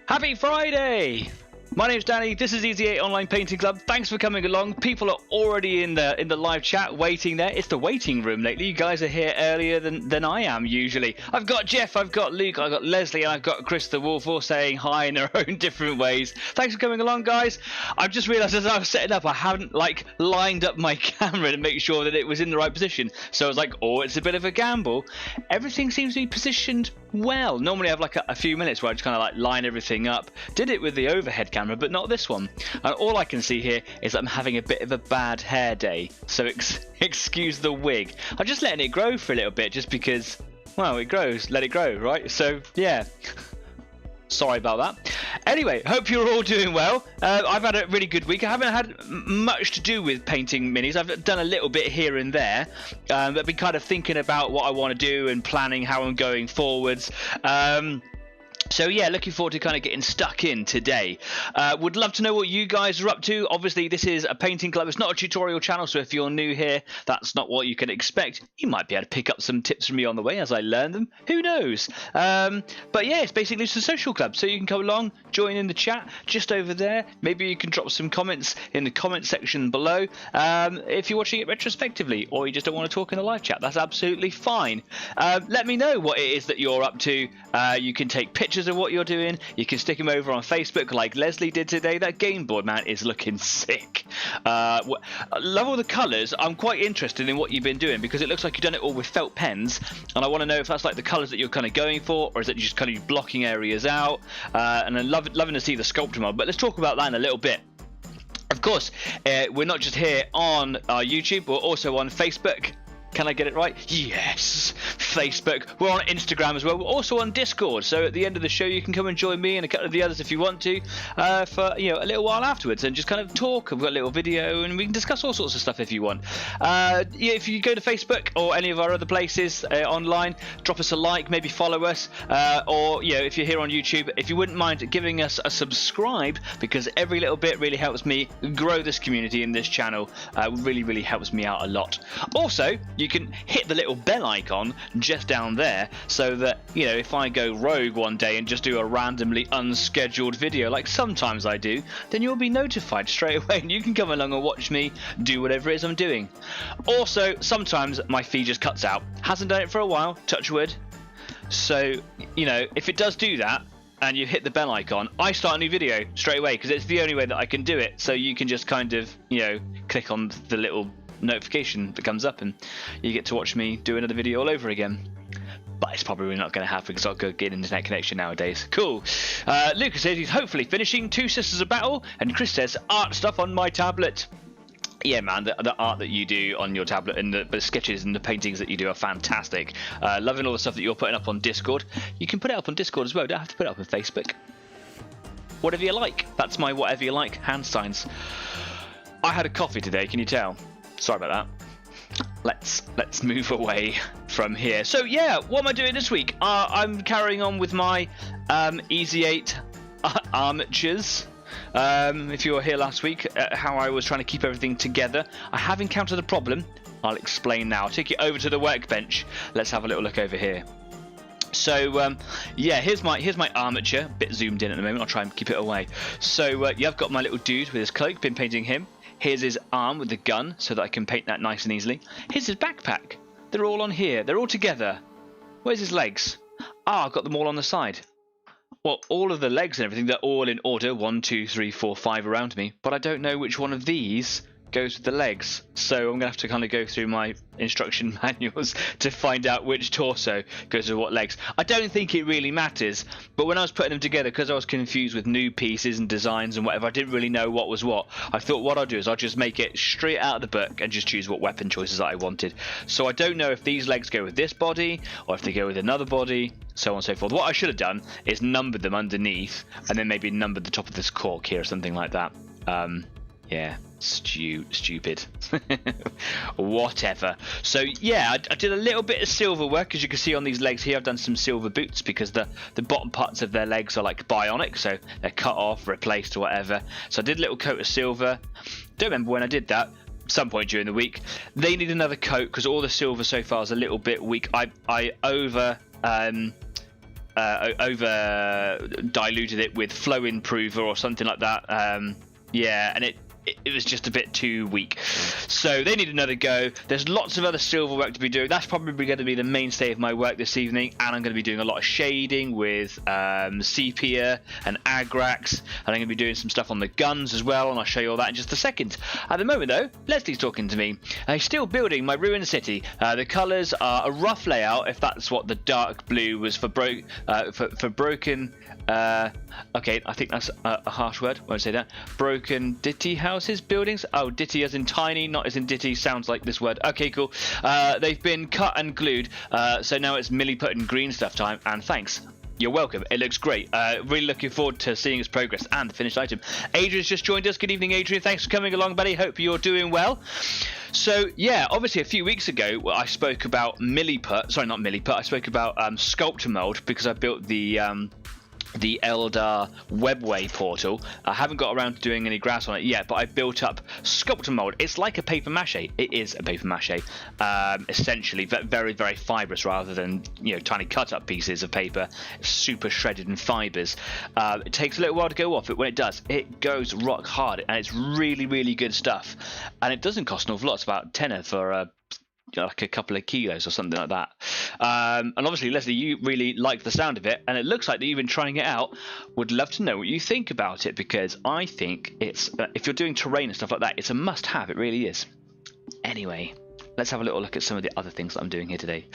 Happy Friday! My name's Danny, this is Easy 8 Online Painting Club. Thanks for coming along. People are already in the live chat waiting there. It's the waiting room lately. You guys are here earlier than I am usually. I've got Jeff, I've got Luke, I've got Leslie, and I've got Chris the Wolf all saying hi in their own different ways. Thanks for coming along, guys. I've just realised as I was setting up, I haven't lined up my camera to make sure that it was in the right position. So I was like, oh, it's a bit of a gamble. Everything seems to be positioned well. Normally I have a few minutes where I just kind of line everything up. Did it with the overhead camera, but not this one. And all I can see here is I'm having a bit of a bad hair day, so excuse the wig. I'm just letting it grow for a little bit just because, well, it grows, let it grow, right? So yeah, sorry about that. Anyway, hope you're all doing well. I've had a really good week. I haven't had much to do with painting minis. I've done a little bit here and there, but been kind of thinking about what I want to do and planning how I'm going forwards. So yeah, looking forward to kind of getting stuck in today. Would love to know what you guys are up to. Obviously, this is a painting club. It's not a tutorial channel, so if you're new here, that's not what you can expect. You might be able to pick up some tips from me on the way as I learn them. Who knows? But yeah, it's basically just a social club, so you can come along, join in the chat just over there. Maybe you can drop some comments in the comment section below. If you're watching it retrospectively, or you just don't want to talk in the live chat, that's absolutely fine. Let me know what it is that you're up to. You can take pictures of what you're doing. You can stick them over on Facebook like Leslie did today. That game board, man, is looking sick. I love all the colours. I'm quite interested in what you've been doing because it looks like you've done it all with felt pens, and I want to know if that's like the colours that you're kind of going for, or is it just kind of blocking areas out. And I'm loving to see the sculpture mod, but let's talk about that in a little bit. Of course, we're not just here on YouTube, we're also on Facebook. Can I get it right? Yes. Facebook. We're on Instagram as well. We're also on Discord. So at the end of the show, you can come and join me and a couple of the others if you want to, for a little while afterwards, and just kind of talk. We've got a little video, and we can discuss all sorts of stuff if you want. If you go to Facebook or any of our other places online, drop us a like, maybe follow us, or if you're here on YouTube, if you wouldn't mind giving us a subscribe, because every little bit really helps me grow this community in this channel. Really helps me out a lot. Also, you can hit the little bell icon just down there, so that if I go rogue one day and just do a randomly unscheduled video like sometimes I do, then you'll be notified straight away and you can come along and watch me do whatever it is I'm doing. Also, sometimes my feed just cuts out. Hasn't done it for a while, touch wood. So if it does do that and you hit the bell icon, I start a new video straight away, because it's the only way that I can do it. So you can just kind of click on the little notification that comes up and you get to watch me do another video all over again. But it's probably not going to happen because I've got a good internet connection nowadays. Cool. Lucas says he's hopefully finishing Two Sisters of Battle, and Chris says art stuff on my tablet. Yeah, man, the art that you do on your tablet and the sketches and the paintings that you do are fantastic. Loving all the stuff that you're putting up on Discord. You can put it up on Discord as well. You don't have to put it up on Facebook. Whatever you like. That's my whatever you like hand signs. I had a coffee today, can you tell? Sorry about that. Let's move away from here. So yeah, what am I doing this week? I'm carrying on with my Easy 8 armatures. If you were here last week, how I was trying to keep everything together. I have encountered a problem. I'll explain now. I'll take you over to the workbench. Let's have a little look over here. So yeah, here's my armature. A bit zoomed in at the moment. I'll try and keep it away. So yeah, I've got my little dude with his cloak. Been painting him. Here's his arm with the gun, so that I can paint that nice and easily. Here's his backpack. They're all on here. They're all together. Where's his legs? I've got them all on the side. Well, all of the legs and everything, they're all in order. 1, 2, 3, 4, 5 around me. But I don't know which one of these goes with the legs. So I'm going to have to kind of go through my instruction manuals to find out which torso goes with what legs. I don't think it really matters, but when I was putting them together, because I was confused with new pieces and designs and whatever, I didn't really know what was what. I thought what I'll do is I'll just make it straight out of the book and just choose what weapon choices that I wanted. So I don't know if these legs go with this body or if they go with another body, so on and so forth. What I should have done is numbered them underneath and then maybe numbered the top of this cork here or something like that. Yeah, stupid. Whatever. So yeah, I did a little bit of silver work. As you can see on these legs here, I've done some silver boots because the bottom parts of their legs are like bionic, so they're cut off, replaced or whatever. So I did a little coat of silver. Don't remember when I did that. Some point during the week. They need another coat because all the silver so far is a little bit weak. I over over diluted it with flow improver or something like that. Yeah, and it was just a bit too weak. So they need another go. There's lots of other silver work to be doing. That's probably going to be the mainstay of my work this evening, and I'm going to be doing a lot of shading with sepia and agrax, and I'm going to be doing some stuff on the guns as well, and I'll show you all that in just a second. At the moment though, Leslie's talking to me. I'm still building my ruined city. The colours are a rough layout, if that's what the dark blue was for broken. Okay, I think that's a harsh word. Won't say that. Broken ditty houses, buildings. Oh, ditty as in tiny, not as in ditty. Sounds like this word. Okay, cool. They've been cut and glued, so now it's Millie putting green stuff time. And thanks. You're welcome. It looks great. Really looking forward to seeing its progress and the finished item. Adrian's just joined us. Good evening, Adrian. Thanks for coming along, buddy. Hope you're doing well. So yeah, obviously a few weeks ago I spoke about I spoke about sculptor mold because I built the Eldar webway portal. I haven't got around to doing any grass on it yet, but I built up sculptor mold. It's like a paper mache. It is a paper mache, essentially, but very, very fibrous rather than tiny cut up pieces of paper. It's super shredded in fibers. It takes a little while to go off, but when it does, it goes rock hard, and it's really, really good stuff. And it doesn't cost an awful lot. It's about tenner for like a couple of kilos or something like that. And obviously, Leslie, you really like the sound of it, and it looks like that you've been trying it out. Would love to know what you think about it, because I think it's if you're doing terrain and stuff like that, it's a must-have. It really is. Anyway, let's have a little look at some of the other things that I'm doing here today.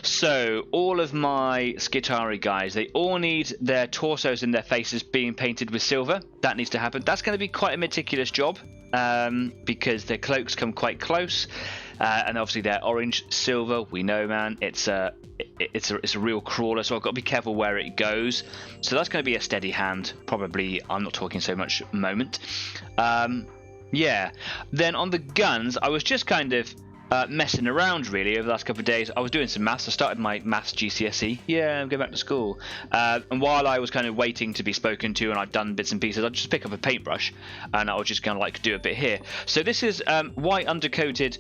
So all of my Skitarii guys, they all need their torsos and their faces being painted with silver. That needs to happen. That's going to be quite a meticulous job, because their cloaks come quite close. And obviously they're orange silver. We know, man, it's a real crawler, so I've got to be careful where it goes. So that's going to be a steady hand. Probably, I'm not talking so much moment. Yeah. Then on the guns, I was just kind of messing around really over the last couple of days. I was doing some maths. I started my maths GCSE. Yeah, I'm going back to school. And while I was kind of waiting to be spoken to and I'd done bits and pieces, I'd just pick up a paintbrush and I was just kind of like do a bit here. So this is white undercoated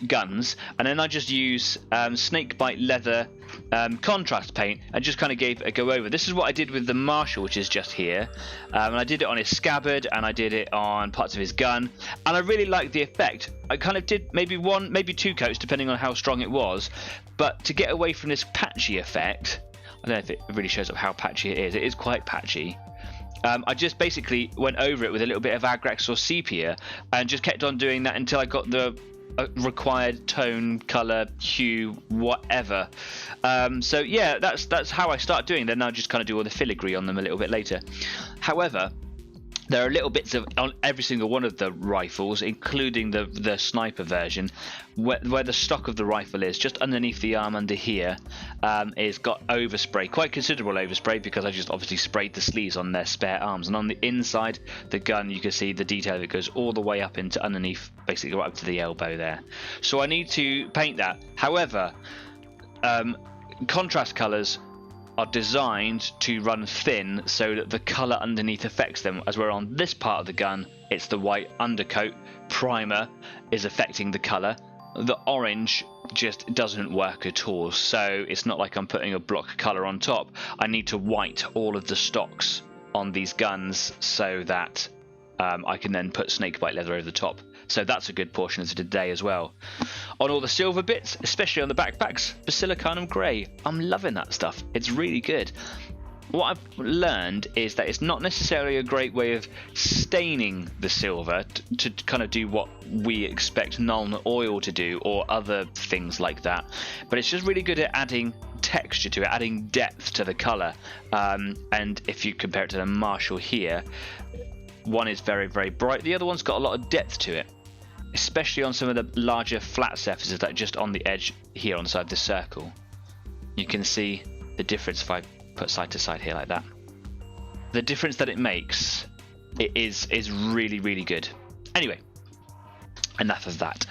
guns, and then I just use snakebite leather contrast paint and just kind of gave it a go over. This is what I did with the Marshal, which is just here, and I did it on his scabbard and I did it on parts of his gun, and I really liked the effect. I kind of did maybe one, maybe two coats depending on how strong it was, but to get away from this patchy effect, I don't know if it really shows up how patchy it is. It is quite patchy. I just basically went over it with a little bit of agrax or sepia and just kept on doing that until I got the required tone, color, hue, whatever. So yeah, that's how I start doing. Then I'll just kind of do all the filigree on them a little bit later. However, there are little bits of on every single one of the rifles, including the sniper version, where the stock of the rifle is just underneath the arm under here. It's got overspray, quite considerable overspray, because I just obviously sprayed the sleeves on their spare arms. And on the inside the gun, you can see the detail of it goes all the way up into underneath, basically right up to the elbow there. So I need to paint that. However, contrast colors are designed to run thin so that the color underneath affects them. As we're on this part of the gun, it's the white undercoat primer is affecting the color. The orange just doesn't work at all, so it's not like I'm putting a block color on top. I need to white all of the stocks on these guns so that I can then put snakebite leather over the top. So that's a good portion of today as well. On all the silver bits, especially on the backpacks, Basilicanum Grey. I'm loving that stuff. It's really good. What I've learned is that it's not necessarily a great way of staining the silver to kind of do what we expect non-oil to do or other things like that. But it's just really good at adding texture to it, adding depth to the colour. And if you compare it to the Marshal here, one is very, very bright. The other one's got a lot of depth to it, especially on some of the larger flat surfaces that are just on the edge here on the side of the circle. You can see the difference if I put side to side here like that. The difference that it makes is really, really good. Anyway, enough of that.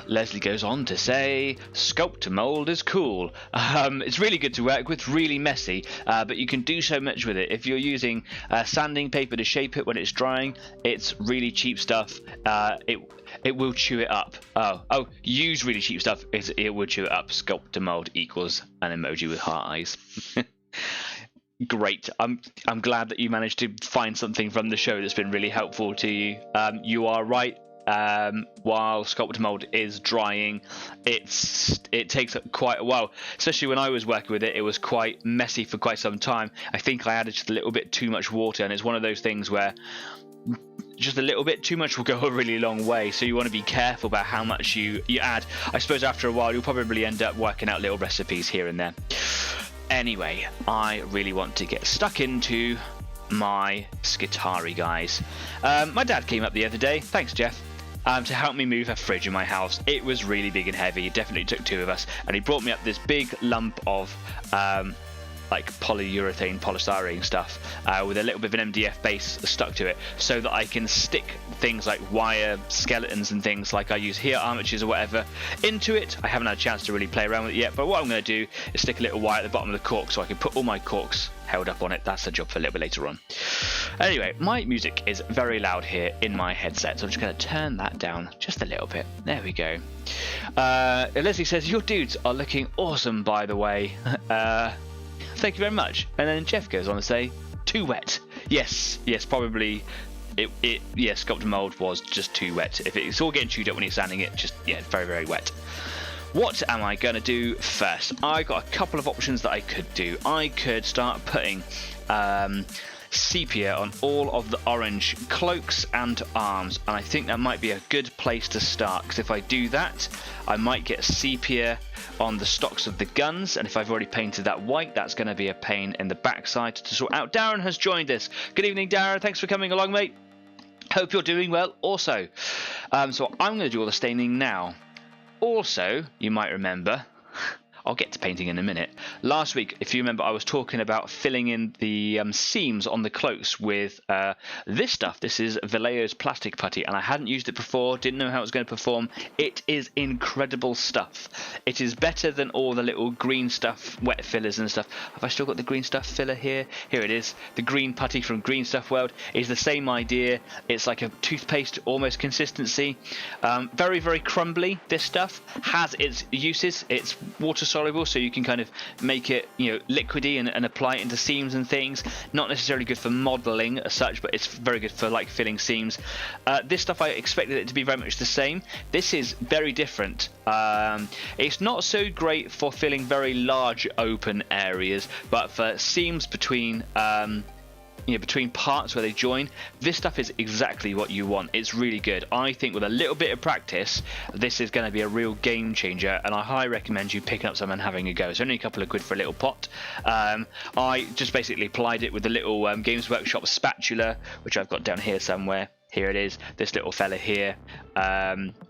Leslie goes on to say, sculptor mold is cool. It's really good to work with, really messy, but you can do so much with it. If you're using sanding paper to shape it when it's drying, it's really cheap stuff. It will chew it up. Oh, use really cheap stuff. It will chew it up. Sculptor mold equals an emoji with heart eyes. Great. I'm glad that you managed to find something from the show that's been really helpful to you. You are right. While sculpted mold is drying, it takes up quite a while. Especially when I was working with it, it was quite messy for quite some time. I think I added just a little bit too much water, and it's one of those things where just a little bit too much will go a really long way. So you want to be careful about how much you add. I suppose after a while, you'll probably end up working out little recipes here and there. Anyway, I really want to get stuck into my Skitarii, guys. My dad came up the other day, thanks Jeff, to help me move a fridge in my house. It was really big and heavy, it definitely took two of us, and he brought me up this big lump of like polyurethane, polystyrene stuff with a little bit of an MDF base stuck to it, so that I can stick things like wire skeletons and things like I use here, armatures or whatever, into it. I haven't had a chance to really play around with it yet, but what I'm going to do is stick a little wire at the bottom of the cork so I can put all my corks held up on it. That's a job for a little bit later on. Anyway, my music is very loud here in my headset, so I'm just going to turn that down just a little bit. There we go. Leslie says, your dudes are looking awesome, by the way. Thank you very much. And then Jeff goes on to say, too wet. Yes, probably. Sculpted mold was just too wet. If it's all getting chewed up when you're sanding it, just very, very wet. What am I going to do first? I got a couple of options that I could do. I could start putting sepia on all of the orange cloaks and arms, and I think that might be a good place to start, because if I do that, I might get sepia on the stocks of the guns, and if I've already painted that white, that's going to be a pain in the backside to sort out. Darren has joined us. Good evening, Darren. Thanks for coming along, mate. Hope you're doing well also. So I'm going to do all the staining now. Also, you might remember, I'll get to painting in a minute. Last week, if you remember, I was talking about filling in the seams on the cloaks with this stuff. This is Vallejo's plastic putty, and I hadn't used it before, didn't know how it was going to perform. It is incredible stuff. It is better than all the little green stuff, wet fillers and stuff. Have I still got the green stuff filler here? Here it is. The green putty from Green Stuff World is the same idea. It's like a toothpaste almost consistency. Very, very crumbly. This stuff has its uses. It's water soluble, so you can kind of make it, liquidy and apply it into seams and things. Not necessarily good for modeling as such, but it's very good for like filling seams. This stuff, I expected it to be very much the same. This is very different. It's not so great for filling very large open areas, but for seams between between parts where they join, this stuff is exactly what you want. It's really good. I think with a little bit of practice, this is going to be a real game changer, and I highly recommend you picking up some and having a go. It's only a couple of quid for a little pot. I just basically applied it with the little Games Workshop spatula, which I've got down here somewhere. Here it is, this little fella here.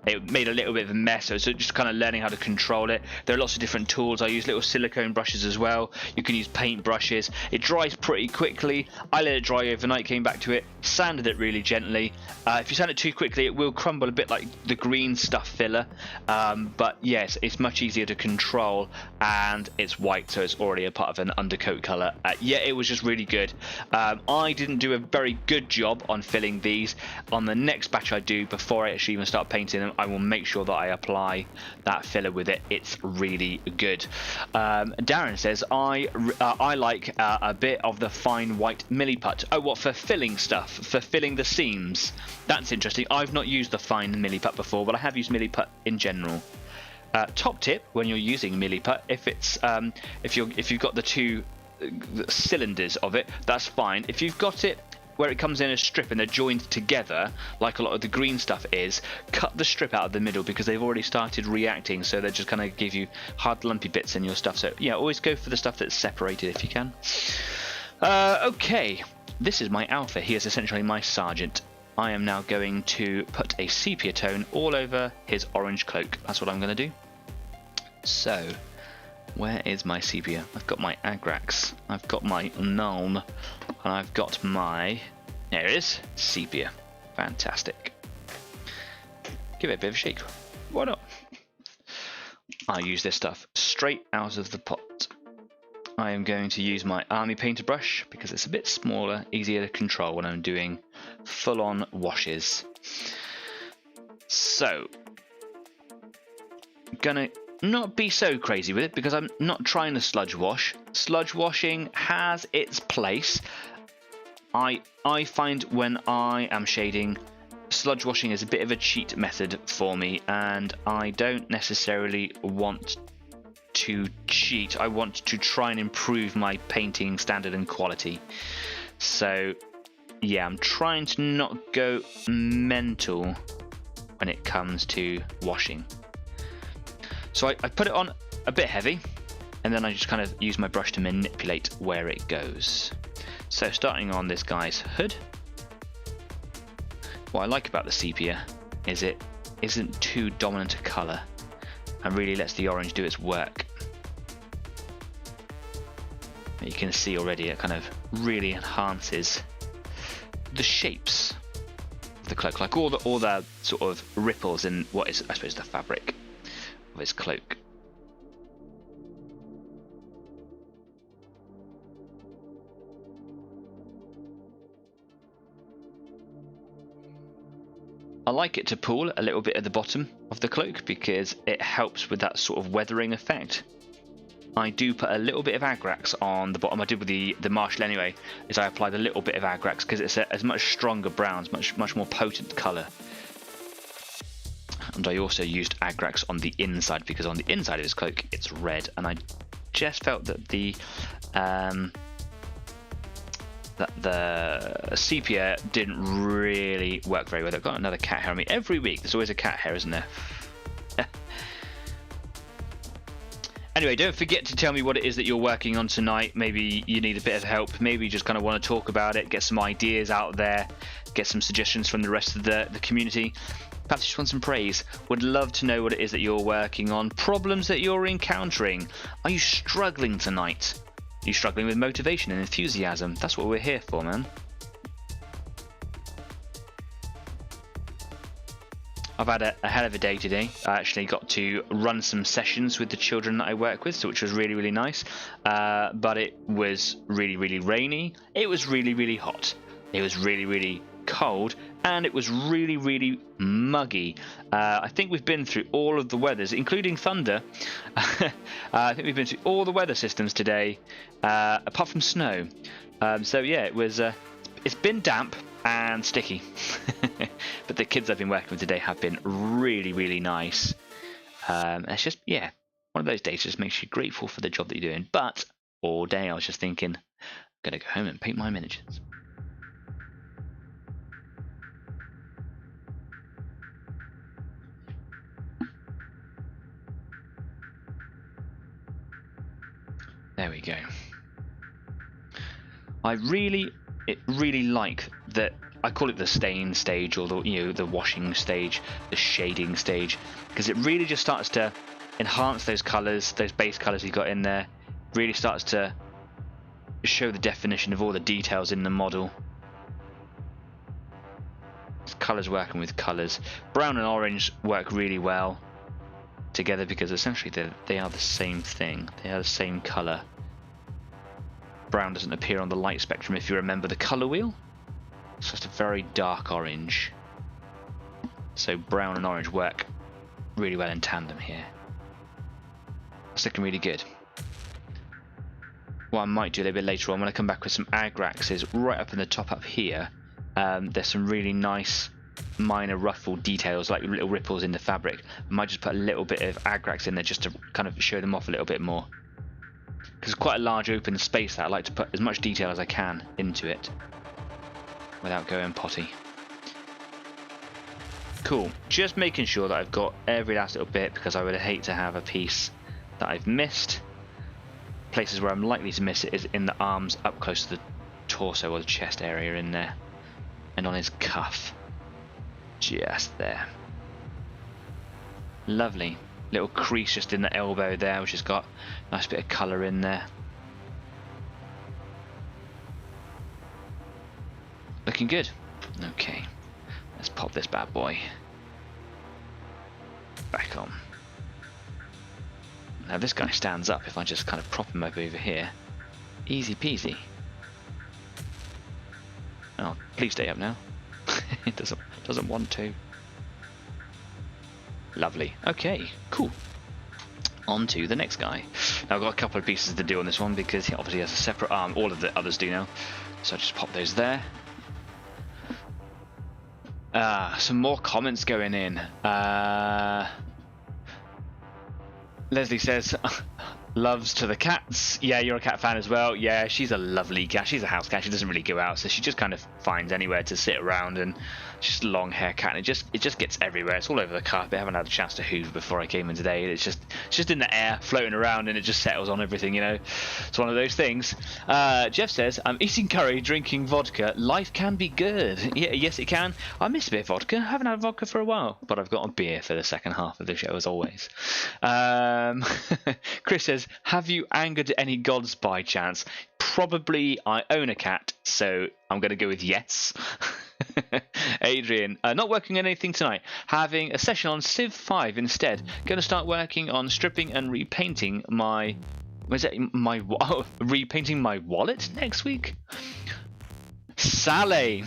It made a little bit of a mess, so just kind of learning how to control it. There are lots of different tools. I use little silicone brushes as well. You can use paint brushes. It dries pretty quickly. I let it dry overnight, came back to it, sanded it really gently. If you sand it too quickly, it will crumble a bit like the green stuff filler. But yes, it's much easier to control, and it's white, so it's already a part of an undercoat color. It was just really good. I didn't do a very good job on filling these. On the next batch I do, before I actually even start painting them, I will make sure that I apply that filler with it. It's really good. Darren says, I like a bit of the fine white milliput. Oh, what, for filling stuff? For filling the seams? That's interesting. I've not used the fine milliput before, but I have used milliput in general. Top tip when you're using milliput, if you've got the two cylinders of it, that's fine. If you've got it where it comes in a strip and they're joined together, like a lot of the green stuff is, cut the strip out of the middle, because they've already started reacting, so they're just kind of give you hard lumpy bits in your stuff. So yeah, always go for the stuff that's separated if you can. Okay, this is my alpha. He is essentially my sergeant. I am now going to put a sepia tone all over his orange cloak. That's what I'm going to do. So where is my sepia? I've got my Agrax, I've got my Nuln, and I've got my, there it is, sepia. Fantastic. Give it a bit of a shake. Why not? I use this stuff straight out of the pot. I am going to use my army painter brush because it's a bit smaller, easier to control when I'm doing full-on washes. So, I'm gonna not be so crazy with it because I'm not trying to sludge wash. Sludge washing has its place. I find when I am shading, sludge washing is a bit of a cheat method for me, and I don't necessarily want to cheat. I want to try and improve my painting standard and quality. So yeah, I'm trying to not go mental when it comes to washing. So I put it on a bit heavy, and then I just kind of use my brush to manipulate where it goes. So starting on this guy's hood, what I like about the sepia is it isn't too dominant a colour and really lets the orange do its work. You can see already it kind of really enhances the shapes of the cloak, like all the sort of ripples in what is, I suppose, the fabric of his cloak. I like it to pool a little bit at the bottom of the cloak because it helps with that sort of weathering effect. I do put a little bit of Agrax on the bottom. I did with the Marshall anyway, is I applied a little bit of Agrax because it's a much stronger brown, much more potent colour. And I also used Agrax on the inside because on the inside of his cloak it's red, and I just felt that the sepia didn't really work very well. I've got another cat hair on me. Every week there's always a cat hair, isn't there? Anyway, don't forget to tell me what it is that you're working on tonight. Maybe you need a bit of help. Maybe you just kind of want to talk about it, get some ideas out there, get some suggestions from the rest of the community. Perhaps you just want some praise. Would love to know what it is that you're working on, problems that you're encountering. Are you struggling tonight? Are you struggling with motivation and enthusiasm? That's what we're here for, man. I've had a hell of a day today. I actually got to run some sessions with the children that I work with, which was really, really nice. But it was really, really rainy. It was really, really hot. It was really, really cold. And it was really, really muggy. I think we've been through all of the weathers, including thunder. I think we've been through all the weather systems today, apart from snow. So yeah, it's been damp and sticky. But the kids I've been working with today have been really, really nice. It's just, yeah, one of those days just makes you grateful for the job that you're doing. But all day I was just thinking, I'm going to go home and paint my miniatures. There we go. I really like that. I call it the stain stage, or the washing stage, the shading stage, because it really just starts to enhance those colours, those base colours you got in there. Really starts to show the definition of all the details in the model. It's colours working with colours. Brown and orange work really well together because essentially they are the same thing. They are the same colour. Brown doesn't appear on the light spectrum if you remember the colour wheel. It's just a very dark orange. So brown and orange work really well in tandem here. It's looking really good. What I might do a little bit later on when I come back with some Agrax is right up in the top up here. There's some really nice minor ruffle details, like little ripples in the fabric. I might just put a little bit of Agrax in there just to kind of show them off a little bit more. Because it's quite a large open space that I like to put as much detail as I can into it without going potty. Cool. Just making sure that I've got every last little bit, because I would hate to have a piece that I've missed. Places where I'm likely to miss it is in the arms up close to the torso or the chest area in there, and on his cuff. Just there. Lovely. Little crease just in the elbow there, which has got a nice bit of colour in there. Looking good. Okay, let's pop this bad boy back on. Now this guy stands up if I just kind of prop him up over here. Easy peasy. Oh, please stay up now. It doesn't want to. Lovely. Okay, cool. On to the next guy. Now I've got a couple of pieces to do on this one because he obviously has a separate arm. All of the others do now. So I just pop those there. Some more comments going in. Leslie says, loves to the cats. Yeah, you're a cat fan as well. Yeah, she's a lovely cat. She's a house cat. She doesn't really go out, so she just kind of finds anywhere to sit around, and just long hair cat. And it just gets everywhere. It's all over the carpet. I haven't had a chance to hoover before I came in today. It's just in the air, floating around, and it just settles on everything. You know, it's one of those things. Jeff says, I'm eating curry, drinking vodka. Life can be good. Yeah, yes, it can. I miss a bit of vodka. I haven't had vodka for a while, but I've got a beer for the second half of the show as always. Chris says, have you angered any gods by chance? Probably. I own a cat, so I'm going to go with yes. Adrian, not working on anything tonight. Having a session on Civ 5 instead. Going to start working on stripping and repainting my... repainting my wallet next week? Sally,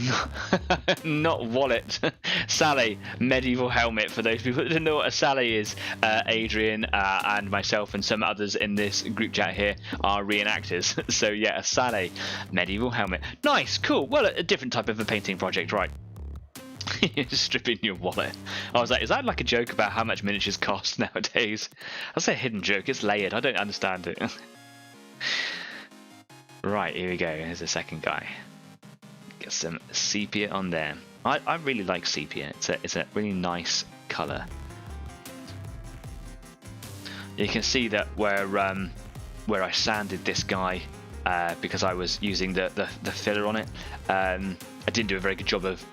not wallet. Sally, medieval helmet. For those people that don't know what a Sally is, Adrian and myself and some others in this group chat here are reenactors. So yeah, a Sally, medieval helmet. Nice, cool. Well, a different type of a painting project, right? Stripping your wallet. I was like, is that like a joke about how much miniatures cost nowadays? That's a hidden joke. It's layered. I don't understand it. Right, here we go. Here's the second guy. Get some sepia on there. I really like sepia. It's a really nice colour. You can see that where I sanded this guy because I was using the filler on it. I didn't do a very good job of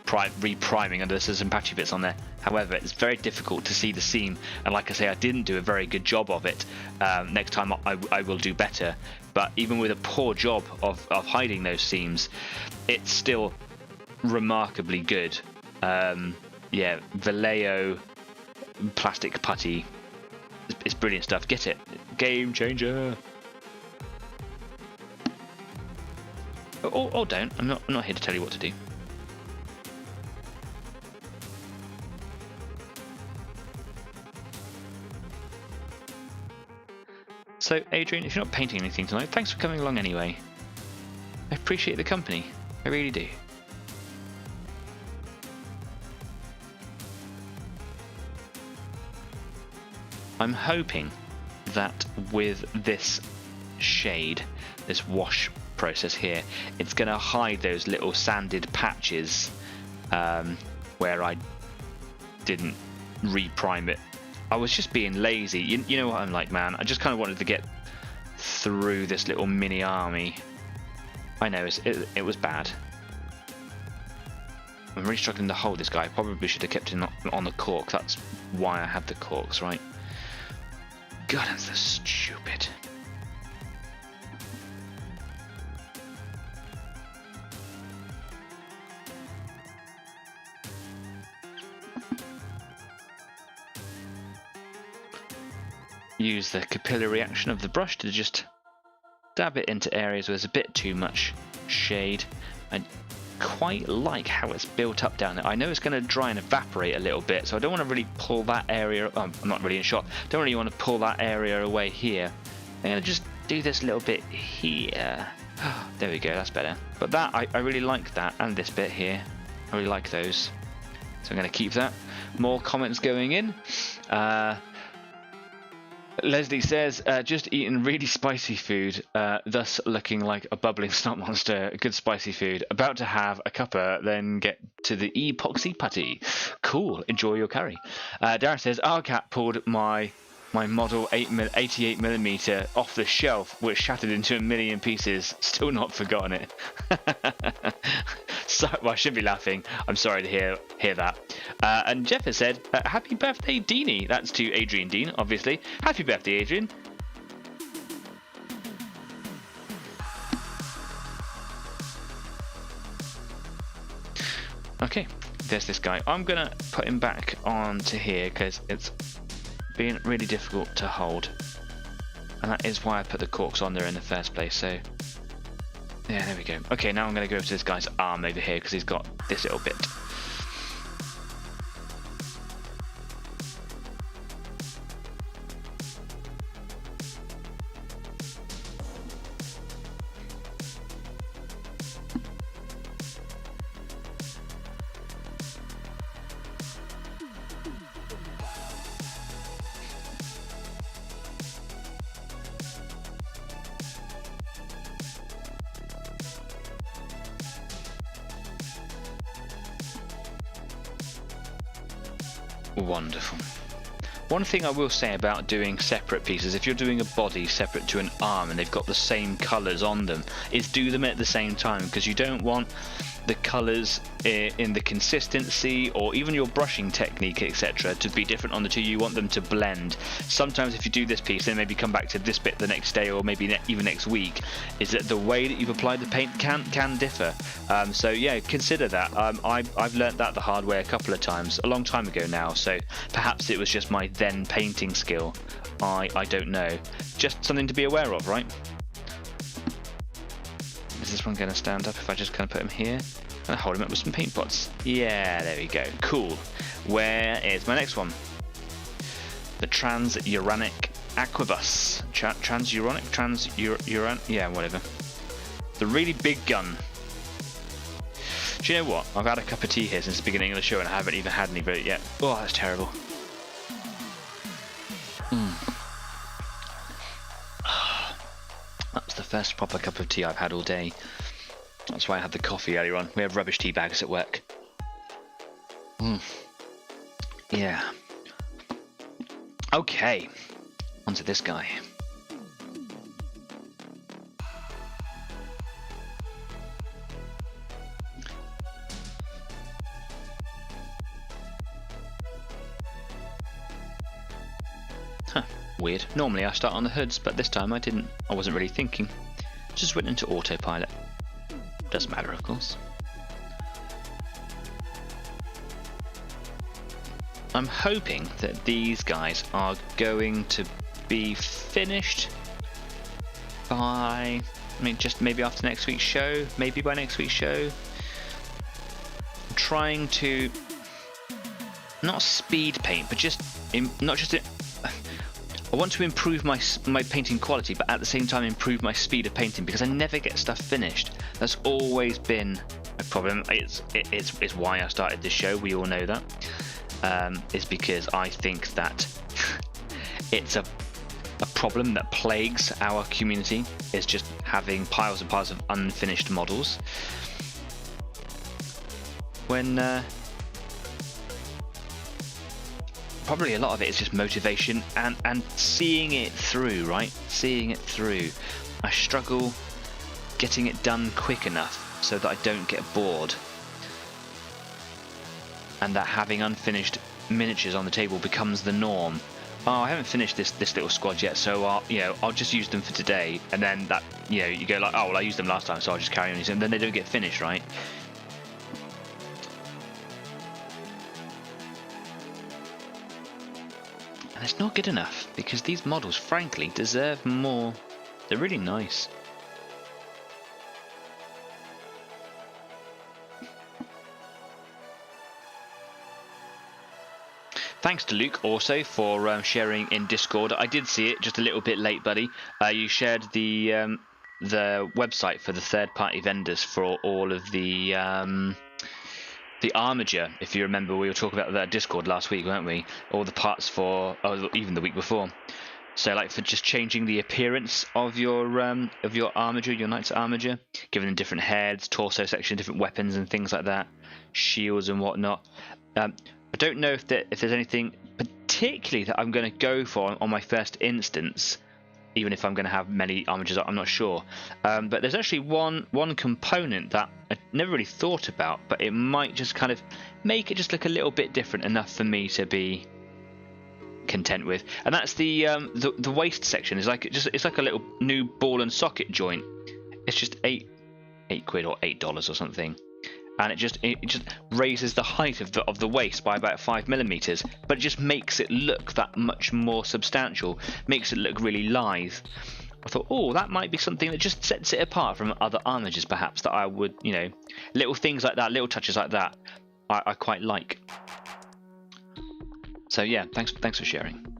re-priming, and there's some patchy bits on there. However, it's very difficult to see the seam, and like I say, I didn't do a very good job of it. Next time I will do better. But even with a poor job of hiding those seams, it's still remarkably good. Yeah, Vallejo plastic putty. It's brilliant stuff. Get it. Game changer. Or don't. I'm not here to tell you what to do. So, Adrian, if you're not painting anything tonight, thanks for coming along anyway. I appreciate the company. I really do. I'm hoping that with this shade, this wash process here, it's going to hide those little sanded patches where I didn't re-prime it. I was just being lazy. You know what I'm like, man. I just kind of wanted to get through this little mini army. I know, it was bad. I'm really struggling to hold this guy. I probably should have kept him on the cork. That's why I had the corks, right? God, I'm so stupid. Use the capillary action of the brush to just dab it into areas where there's a bit too much shade. I quite like how it's built up down there. I know it's going to dry and evaporate a little bit, so I don't want to really pull that area. I'm not really in shot. Don't really want to pull that area away here. I'm going to just do this little bit here. There we go, that's better. But that, I really like that, and this bit here. I really like those. So I'm going to keep that. More comments going in. Leslie says, just eaten really spicy food, thus looking like a bubbling snot monster. Good spicy food. About to have a cuppa, then get to the epoxy putty. Cool. Enjoy your curry. Darren says, our cat pulled my model 88mm off the shelf, which shattered into a million pieces. Still not forgotten it. So, well, I should be laughing. I'm sorry to hear that. And Jeff has said, happy birthday, Deanie. That's to Adrian Dean, obviously. Happy birthday, Adrian. Okay, there's this guy. I'm going to put him back onto here because it's being really difficult to hold. And that is why I put the corks on there in the first place, so... Yeah, there we go. Okay, now I'm going to go over to this guy's arm over here because he's got this little bit. Wonderful. One thing I will say about doing separate pieces, if you're doing a body separate to an arm and they've got the same colours on them, is do them at the same time, because you don't want the colours in the consistency or even your brushing technique, etc., to be different on the two. You want them to blend. Sometimes if you do this piece, then maybe come back to this bit the next day or maybe even next week, is that the way that you've applied the paint can differ. So yeah, consider that. I've learnt that the hard way a couple of times, a long time ago now, so perhaps it was just my then painting skill. I don't know. Just something to be aware of, right? Is this one going to stand up if I just kind of put him here? And hold him up with some paint pots. Yeah, there we go. Cool. Where is my next one? The Transuranic Aquabus. Transuranic? Yeah, whatever. The really big gun. Do you know what? I've had a cup of tea here since the beginning of the show and I haven't even had any of it yet. Oh, that's terrible. That's the first proper cup of tea I've had all day. That's why I had the coffee earlier on. We have rubbish tea bags at work. Yeah. Okay. Onto this guy. Huh. Weird. Normally I start on the hoods, but this time I didn't. I wasn't really thinking. Just went into autopilot. Doesn't matter, of course. I'm hoping that these guys are going to be finished by, I mean, just maybe after next week's show, maybe by next week's show. I'm trying to not speed paint, but just not just it. I want to improve my painting quality, but at the same time improve my speed of painting, because I never get stuff finished. That's always been a problem. It's why I started this show. We all know that. Is because I think that it's a problem that plagues our community, is just having piles and piles of unfinished models. When probably a lot of it is just motivation and seeing it through, right? Seeing it through. I struggle getting it done quick enough so that I don't get bored, and that having unfinished miniatures on the table becomes the norm. Oh, I haven't finished this little squad yet, so I'll just use them for today, and then that, you go like, oh well, I used them last time, so I'll just carry on using them. Then they don't get finished, right? And it's not good enough, because these models, frankly, deserve more. They're really nice. Thanks to Luke also for sharing in Discord. I did see it just a little bit late, buddy. You shared the website for the third-party vendors for all of the armature. If you remember, we were talking about that Discord last week, weren't we? All the parts for, even the week before. So, like, for just changing the appearance of your armature, your knight's armature, giving them different heads, torso section, different weapons and things like that, shields and whatnot. I don't know if there's anything particularly that I'm going to go for on my first instance, even if I'm going to have many armatures, I'm not sure. But there's actually one component that I never really thought about, but it might just kind of make it just look a little bit different enough for me to be content with, and that's the waist section. It's like a little new ball and socket joint. It's just £8 or $8 or something. And it just raises the height of the waist by about 5mm, but it just makes it look that much more substantial, makes it look really lithe. I thought, oh, that might be something that just sets it apart from other armatures, perhaps, that I would, little things like that, little touches like that, I quite like. So yeah, thanks for sharing.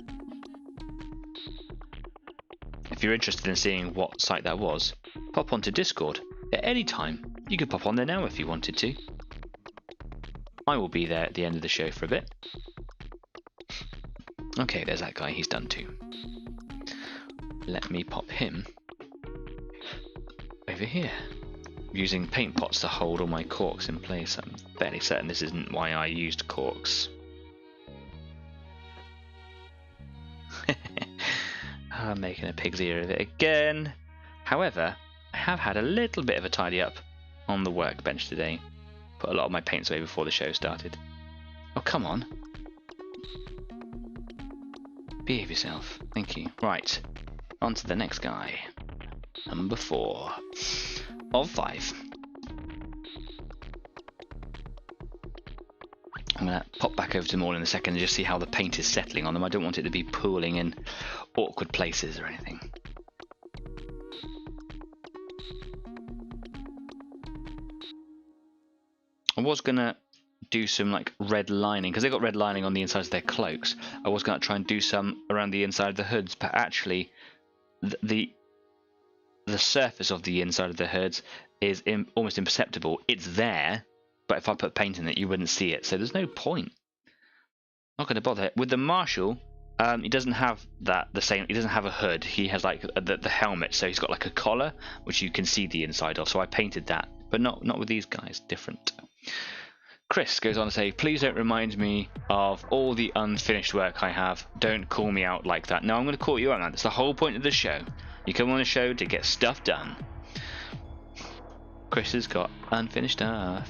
If you're interested in seeing what site that was, pop onto Discord at any time. You could pop on there now if you wanted to. I will be there at the end of the show for a bit. Okay, there's that guy. He's done too. Let me pop him over here. Using paint pots to hold all my corks in place. I'm fairly certain this isn't why I used corks. I'm making a pig's ear of it again. However, I have had a little bit of a tidy up on the workbench today. Put a lot of my paints away before the show started. Oh, come on. Behave yourself. Thank you. Right. On to the next guy. Number 4 of 5. I'm going to pop back over to them all in a second and just see how the paint is settling on them. I don't want it to be pooling in awkward places or anything. I was going to do some like red lining, because they've got red lining on the insides of their cloaks. I was going to try and do some around the inside of the hoods, but actually the surface of the inside of the hoods is almost imperceptible. It's there, but if I put paint in it, you wouldn't see it, so there's no point. Not going to bother. With the Marshal, he doesn't have the same. He doesn't have a hood. He has like the helmet, so he's got like a collar which you can see the inside of. So I painted that, but not with these guys. Different. Chris goes on to say, please don't remind me of all the unfinished work I have. Don't call me out like that. No, I'm going to call you out, man. That's the whole point of the show. You come on a show to get stuff done. Chris has got unfinished stuff.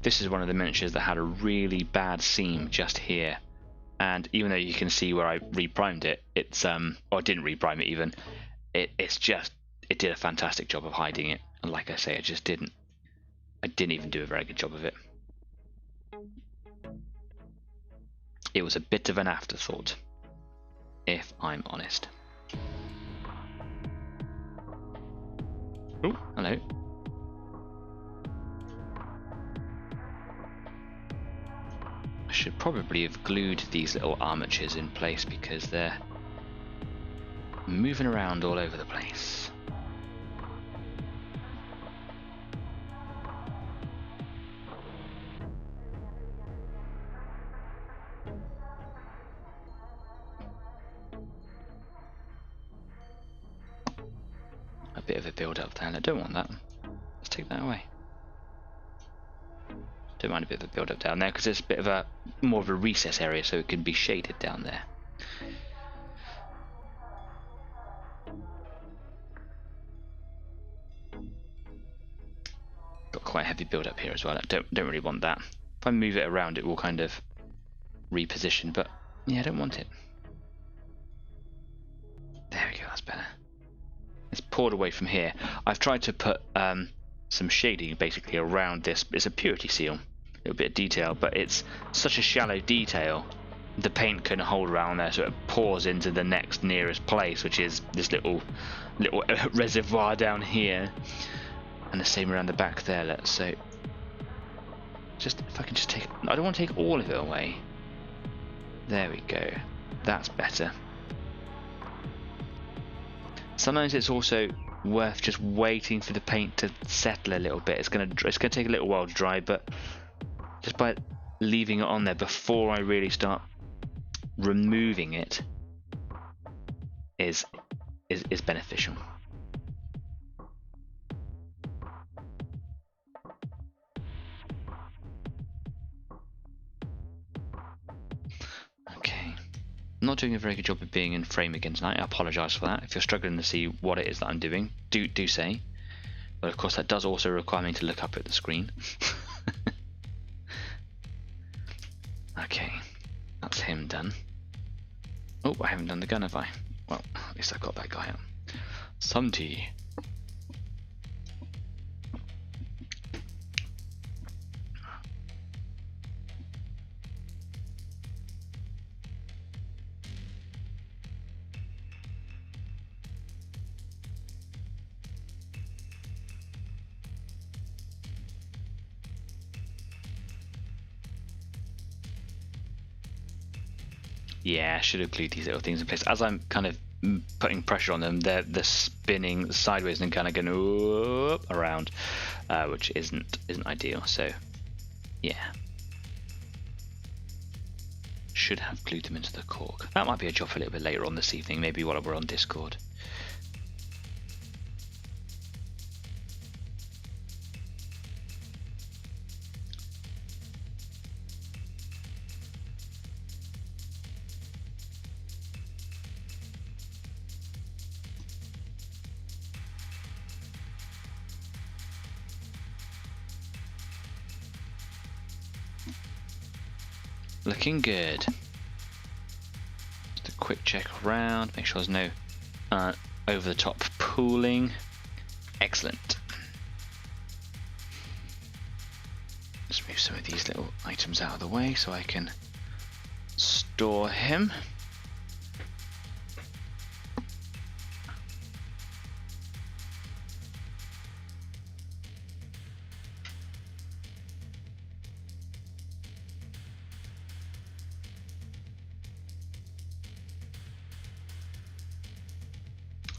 This is one of the miniatures that had a really bad seam just here. And even though you can see where I reprimed it, it's or I didn't reprime it even, it did a fantastic job of hiding it. And like I say, I didn't even do a very good job of it. It was a bit of an afterthought, if I'm honest. Oh, hello. I should probably have glued these little armatures in place because they're moving around all over the place. A bit of a build up there. I don't want that. Let's take that away. Don't mind a bit of a build up down there because it's a bit of a more of a recess area, so it can be shaded down there. Got quite a heavy build up here as well. I don't really want that. If I move it around, it will kind of reposition, but yeah, I don't want it. There we go, that's better. It's poured away from here. I've tried to put some shading basically around this. It's a purity seal, a little bit of detail, but it's such a shallow detail the paint couldn't hold around there, so it pours into the next nearest place, which is this little reservoir down here, and the same around the back there. So just if I can just take, I don't want to take all of it away. There we go, that's better. Sometimes it's also worth just waiting for the paint to settle a little bit. It's gonna take a little while to dry, but just by leaving it on there before I really start removing it is beneficial. Okay. I'm not doing a very good job of being in frame again tonight. I apologise for that. If you're struggling to see what it is that I'm doing, do say. But of course that does also require me to look up at the screen. Okay, that's him done. Oh, I haven't done the gun, have I? Well, at least I've got that guy out. Some tea. Yeah, I should have glued these little things in place. As I'm kind of putting pressure on them, they're spinning sideways and kind of going around, which isn't ideal. So, yeah, should have glued them into the cork. That might be a job for a little bit later on this evening, maybe while we're on Discord. Looking good. Just a quick check around, make sure there's no over the top pooling. Excellent. Let's move some of these little items out of the way so I can store him.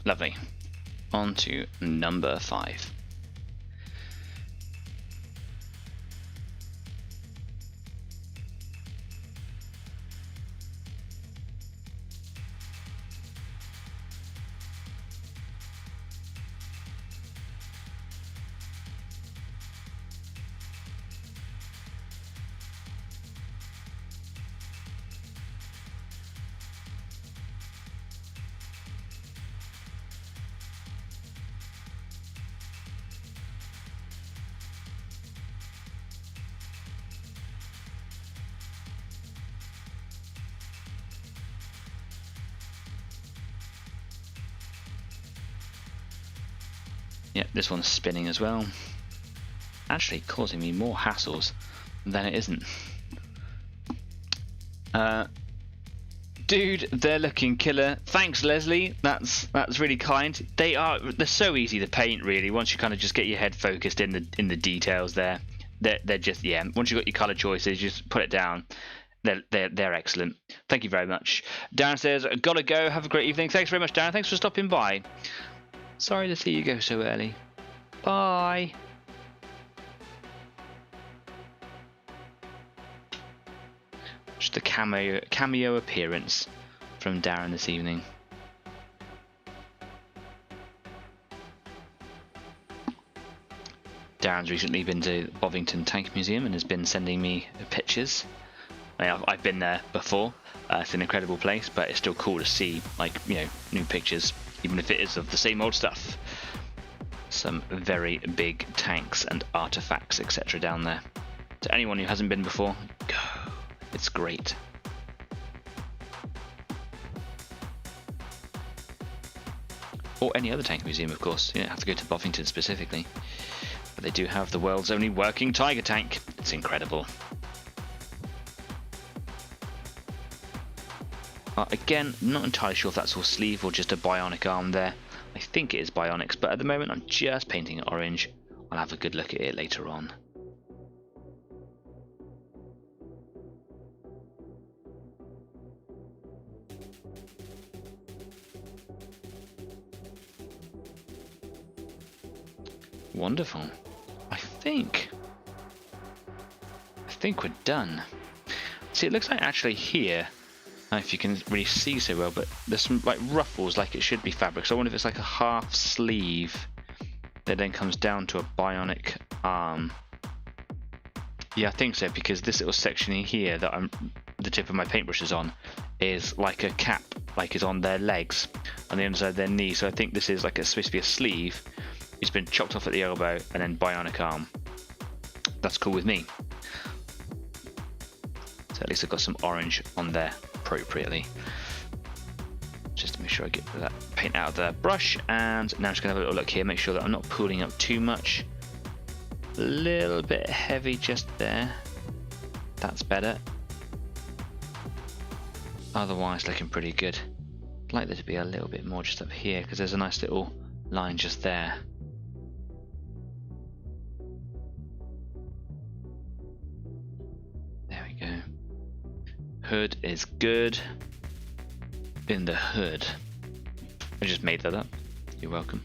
Lovely. On to number 5. Yep, this one's spinning as well. Actually causing me more hassles than it isn't. Dude, they're looking killer. Thanks, Leslie. That's really kind. They're so easy to paint, really. Once you kind of just get your head focused in the details there. They're just, yeah. Once you've got your color choices, just put it down. They're excellent. Thank you very much. Darren says, gotta go. Have a great evening. Thanks very much, Darren. Thanks for stopping by. Sorry to see you go so early. Bye. Just a cameo appearance from Darren this evening. Darren's recently been to Bovington Tank Museum and has been sending me pictures. I've been there before. It's an incredible place, but it's still cool to see, like, you know, new pictures, even if it is of the same old stuff. Some very big tanks and artifacts, etc. down there. To anyone who hasn't been before, go. It's great. Or any other tank museum, of course. You don't have to go to Bovington specifically. But they do have the world's only working Tiger tank. It's incredible. Again, not entirely sure if that's all sleeve or just a bionic arm there. I think it is bionics, but at the moment I'm just painting it orange. I'll have a good look at it later on. Wonderful. I think we're done. See, it looks like actually here, I don't know if you can really see so well, but there's some like ruffles like it should be fabric. So I wonder if it's like a half sleeve that then comes down to a bionic arm. Yeah, I think so, because this little section in here that the tip of my paintbrush is on is like a cap, like is on their legs on the inside of their knee. So I think this is like supposed to be a sleeve. It's been chopped off at the elbow and then bionic arm. That's cool with me. So at least I've got some orange on there appropriately. Just to make sure I get that paint out of the brush. And now I'm just going to have a little look here, make sure that I'm not pooling up too much. A little bit heavy just there. That's better. Otherwise looking pretty good. I'd like there to be a little bit more just up here because there's a nice little line just there. There we go. Hood is good. In the hood. I just made that up. You're welcome.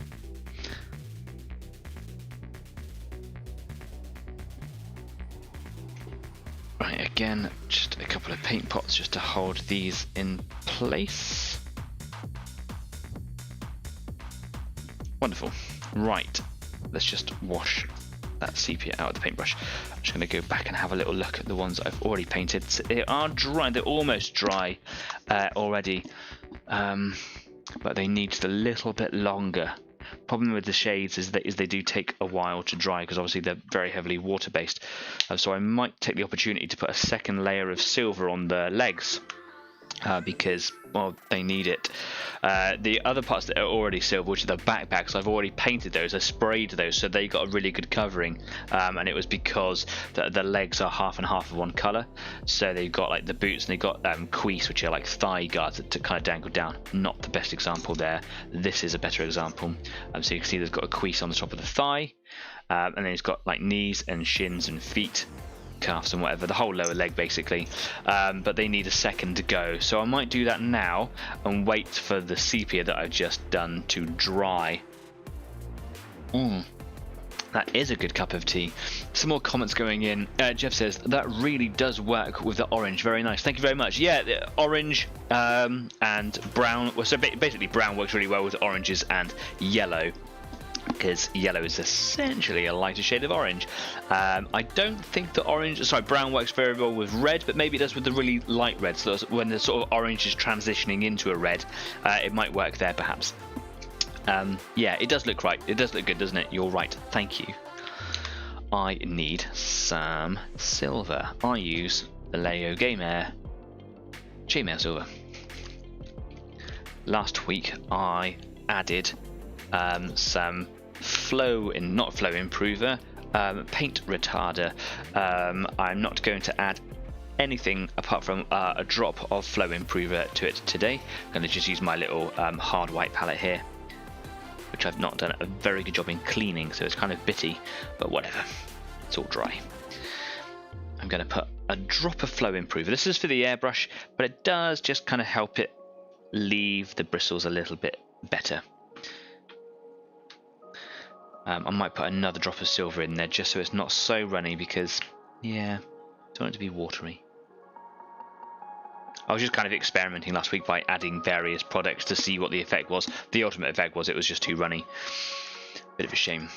Right, again, just a couple of paint pots just to hold these in place. Wonderful. Right, let's just wash that sepia out of the paintbrush. I'm just going to go back and have a little look at the ones that I've already painted. So they are dry, they're almost dry already, but they need just a little bit longer Problem with the shades is they do take a while to dry because obviously they're very heavily water based. So I might take the opportunity to put a second layer of silver on the legs. Because, well, they need it. The other parts that are already silver, which are the backpacks, I've already painted those. I sprayed those, so they got a really good covering. And it was because the legs are half and half of one colour. So they've got like the boots, and they've got cuisse, which are like thigh guards that kind of dangle down. Not the best example there. This is a better example. So you can see there's got a cuisse on the top of the thigh. And then it's got like knees and shins and feet, calves and whatever, the whole lower leg basically, but they need a second to go, so I might do that now and wait for the sepia that I've just done to dry. That is a good cup of tea. Some more comments going in. Jeff says that really does work with the orange. Very nice, thank you very much. Yeah, the orange and brown, well, so basically brown works really well with oranges and yellow, because yellow is essentially a lighter shade of orange. I don't think the brown works very well with red, but maybe it does with the really light red. So when the sort of orange is transitioning into a red, it might work there perhaps. Yeah, it does look right. It does look good, doesn't it? You're right. Thank you. I need some silver. I use the Leo Game Air Chainmail Silver. Last week I added some not flow improver, paint retarder. I'm not going to add anything apart from a drop of flow improver to it today. I'm going to just use my little hard white palette here, which I've not done a very good job in cleaning, so it's kind of bitty, but whatever, it's all dry. I'm going to put a drop of flow improver. This is for the airbrush, but it does just kind of help it leave the bristles a little bit better. I might put another drop of silver in there just so it's not so runny, because, yeah, I don't want it to be watery. I was just kind of experimenting last week by adding various products to see what the effect was. The ultimate effect was it was just too runny. Bit of a shame.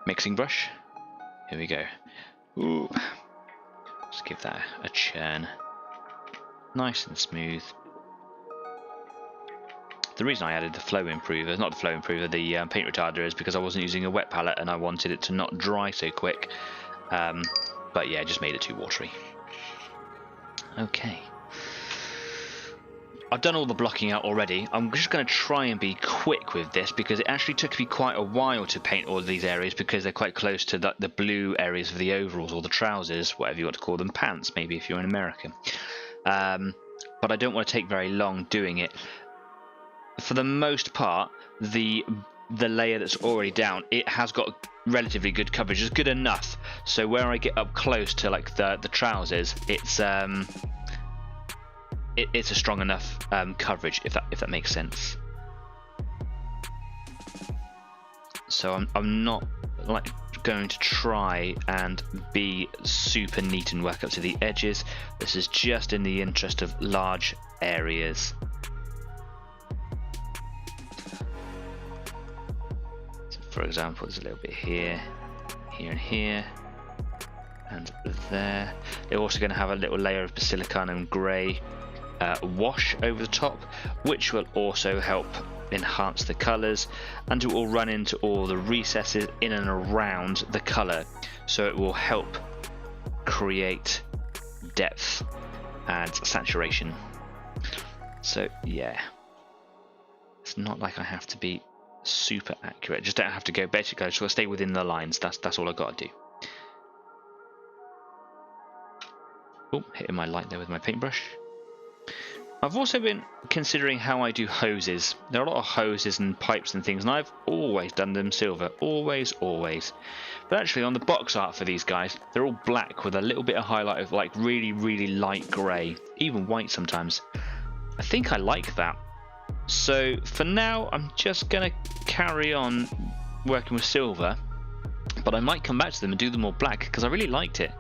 Mixing brush. Here we go. Ooh. Just give that a churn. Nice and smooth. The reason I added the flow improver, the paint retarder, is because I wasn't using a wet palette and I wanted it to not dry so quick. But yeah, it just made it too watery. Okay. I've done all the blocking out already. I'm just going to try and be quick with this, because it actually took me quite a while to paint all of these areas, because they're quite close to the blue areas of the overalls, or the trousers, whatever you want to call them, pants maybe if you're in America. But I don't want to take very long doing it. For the most part, the layer that's already down, it has got relatively good coverage. It's good enough, so where I get up close to like the trousers, it's a strong enough coverage, if that makes sense. So I'm not like going to try and be super neat and work up to the edges. This is just in the interest of large areas. For example, there's a little bit here, here and here, and there. They're also going to have a little layer of basilicon and grey wash over the top, which will also help enhance the colours, and it will run into all the recesses in and around the colour, so it will help create depth and saturation. So yeah, it's not like I have to be super accurate, just don't have to go, basically I just got to stay within the lines. That's all I got to do. Oh, hitting my light there with my paintbrush. I've also been considering how I do hoses. There are a lot of hoses and pipes and things, and I've always done them silver, always. But actually on the box art for these guys, they're all black with a little bit of highlight of like really light grey, even white sometimes. I think I like that. So for now, I'm just going to carry on working with silver, but I might come back to them and do them all black, because I really liked it.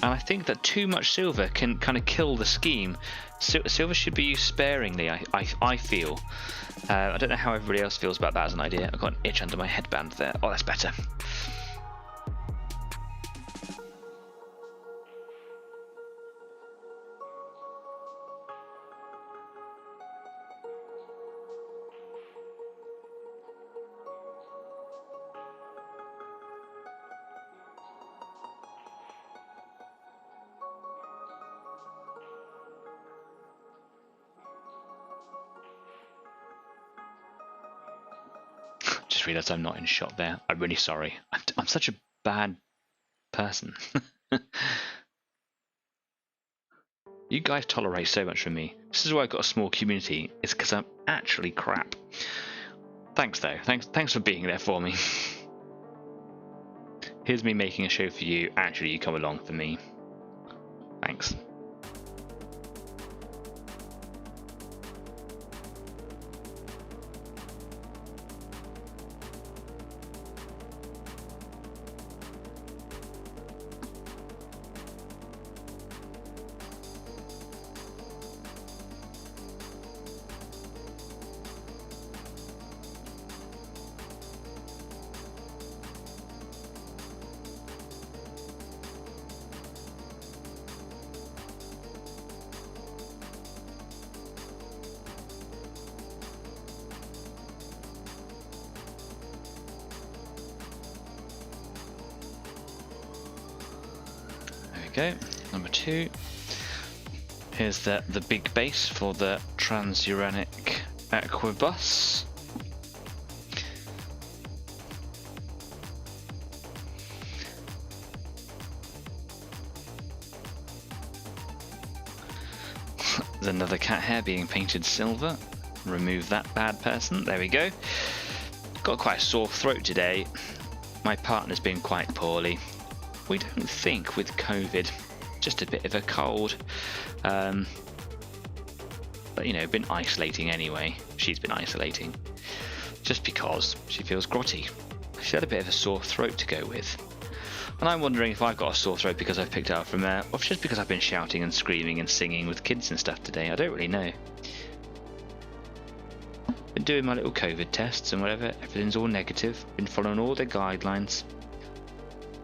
And I think that too much silver can kind of kill the scheme. Silver should be used sparingly, I feel. I don't know how everybody else feels about that as an idea. I've got an itch under my headband there. Oh, that's better. just realised I'm not in shot there. I'm really sorry. I'm such a bad person. You guys tolerate so much from me. This is why I've got a small community. It's because I'm actually crap. Thanks though. Thanks for being there for me. Here's me making a show for you. Actually, you come along for me. Thanks. Go. Number 2. Here's the big base for the transuranic Equibus. There's another cat hair being painted silver. Remove that bad person. There we go. Got quite a sore throat today. My partner's been quite poorly. We don't think with COVID, just a bit of a cold, but you know, been isolating anyway. She's been isolating just because she feels grotty. She had a bit of a sore throat to go with, and I'm wondering if I've got a sore throat because I've picked it up from her, or just because I've been shouting and screaming and singing with kids and stuff today. I don't really know. Been doing my little COVID tests and whatever. Everything's all negative. Been following all their guidelines.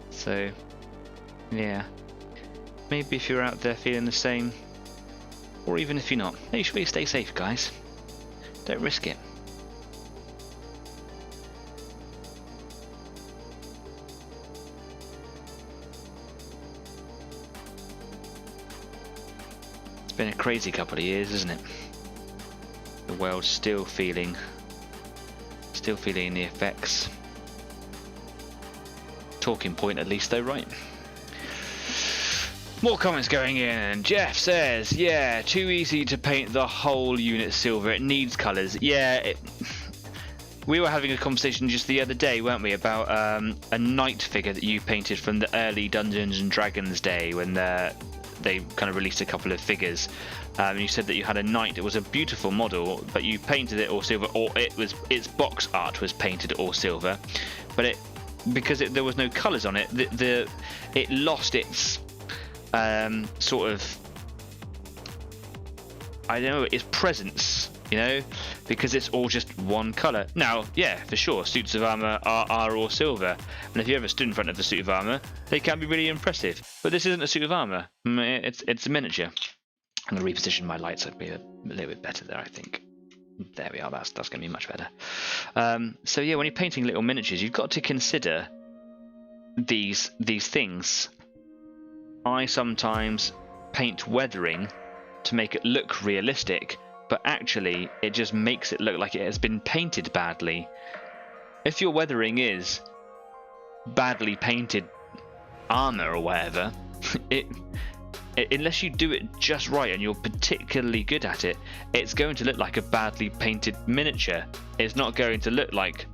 So. Yeah, maybe if you're out there feeling the same, or even if you're not, make sure you stay safe, guys. Don't risk it. It's been a crazy couple of years, isn't it? The world's still feeling the effects. Talking point at least though, right? More comments going in. Jeff says, yeah, too easy to paint the whole unit silver. It needs colours. Yeah, we were having a conversation just the other day, weren't we, about a knight figure that you painted from the early Dungeons and Dragons day when they kind of released a couple of figures. You said that you had a knight. It was a beautiful model, but you painted it all silver, or its box art was painted all silver, but because there was no colours on it, it lost its sort of, I don't know, its presence, you know, because it's all just one colour. Now, yeah, for sure, suits of armour are all silver, and if you ever stood in front of a suit of armour, they can be really impressive. But this isn't a suit of armour; it's a miniature. I'm going to reposition my lights so it'll be a little bit better there, I think. There we are. That's going to be much better. So yeah, when you're painting little miniatures, you've got to consider these things. I sometimes paint weathering to make it look realistic, but actually it just makes it look like it has been painted badly. If your weathering is badly painted armor or whatever, unless you do it just right and you're particularly good at it, it's going to look like a badly painted miniature. It's not going to look like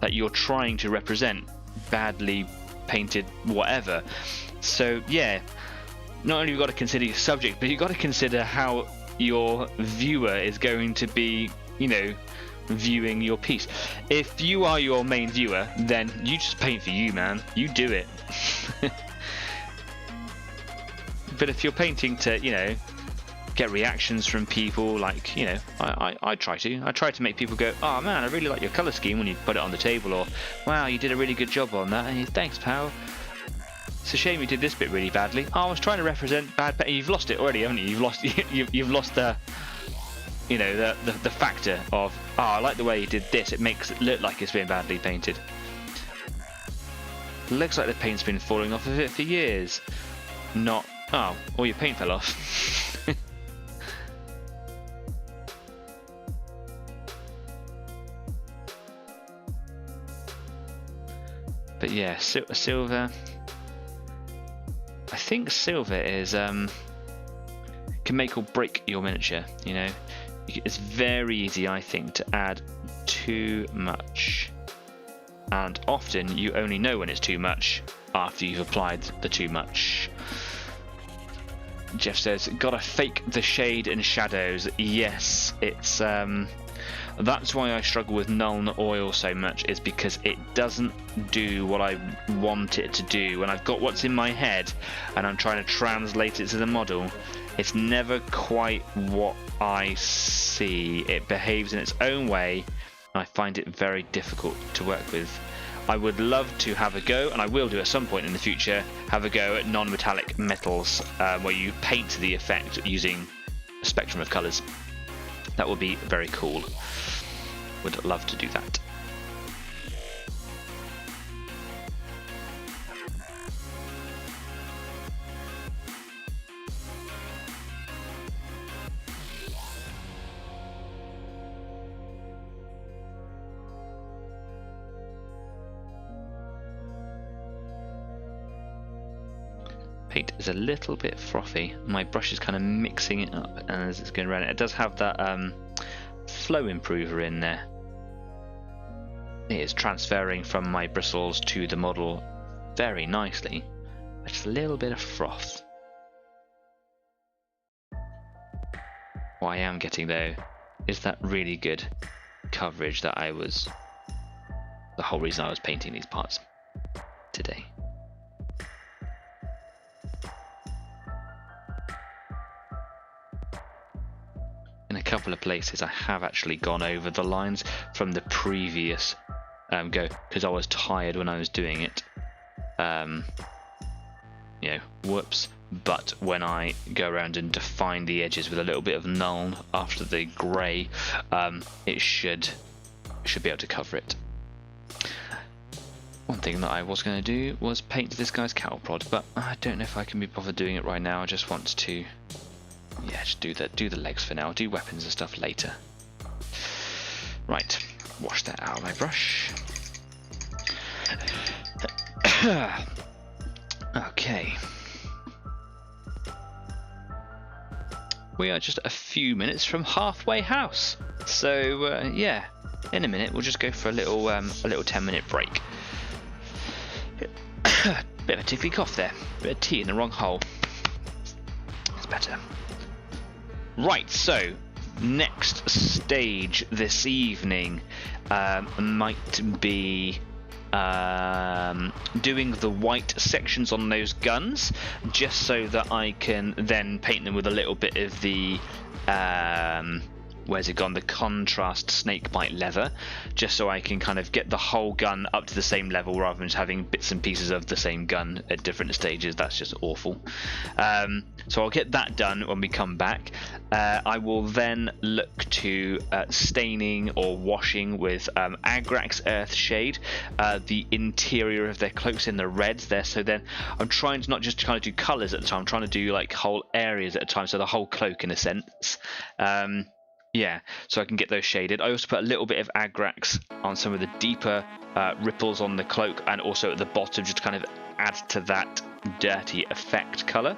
that you're trying to represent badly painted whatever. So yeah, not only have you got to consider your subject, but you've got to consider how your viewer is going to be, you know, viewing your piece. If you are your main viewer, then you just paint for you, man. You do it. But if you're painting to, you know, get reactions from people, like, you know, I try to make people go, oh man, I really like your colour scheme when you put it on the table, or wow, you did a really good job on that, and thanks, pal. It's a shame you did this bit really badly. Oh, I was trying to represent bad. You've lost it already, haven't you? You've lost the, you know, the factor of, oh, I like the way you did this. It makes it look like it's been badly painted. Looks like the paint's been falling off of it for years. Not, oh, all your paint fell off. But yeah, silver. I think silver is can make or break your miniature. You know, it's very easy, I think, to add too much, and often you only know when it's too much after you've applied the too much. Jeff says, gotta fake the shade and shadows. Yes, it's that's why I struggle with Nuln Oil so much, is because it doesn't do what I want it to do. When I've got what's in my head and I'm trying to translate it to the model, it's never quite what I see. It behaves in its own way, and I find it very difficult to work with. I would love to have a go, and I will do at some point in the future, have a go at non-metallic metals where you paint the effect using a spectrum of colours. That would be very cool. Would love to do that. Paint is a little bit frothy. My brush is kind of mixing it up as it's going around. It does have that flow improver in there. It is transferring from my bristles to the model very nicely. Just a little bit of froth. What I am getting though is that really good coverage that the whole reason I was painting these parts today. In a couple of places I have actually gone over the lines from the previous go, because I was tired when I was doing it. You know, whoops. But when I go around and define the edges with a little bit of null after the grey, it should be able to cover it. One thing that I was going to do was paint this guy's cattle prod, but I don't know if I can be bothered doing it right now. I just want to, yeah, just do the legs for now. I'll do weapons and stuff later. Right, wash that out of my brush. Okay. We are just a few minutes from halfway house, so yeah, in a minute we'll just go for a little 10-minute break. Bit of a tickly cough there, bit of tea in the wrong hole. It's better. Right, so next stage this evening might be doing the white sections on those guns, just so that I can then paint them with a little bit of the where's it gone, the contrast snakebite leather, just so I can kind of get the whole gun up to the same level rather than just having bits and pieces of the same gun at different stages. That's just awful. So I'll get that done when we come back. I will then look to staining or washing with Agrax Earthshade the interior of their cloaks in the reds there. So then I'm trying to not just kind of do colours at the time, I'm trying to do like whole areas at a time, so the whole cloak in a sense. Yeah, so I can get those shaded. I also put a little bit of Agrax on some of the deeper ripples on the cloak, and also at the bottom, just to kind of add to that dirty effect colour.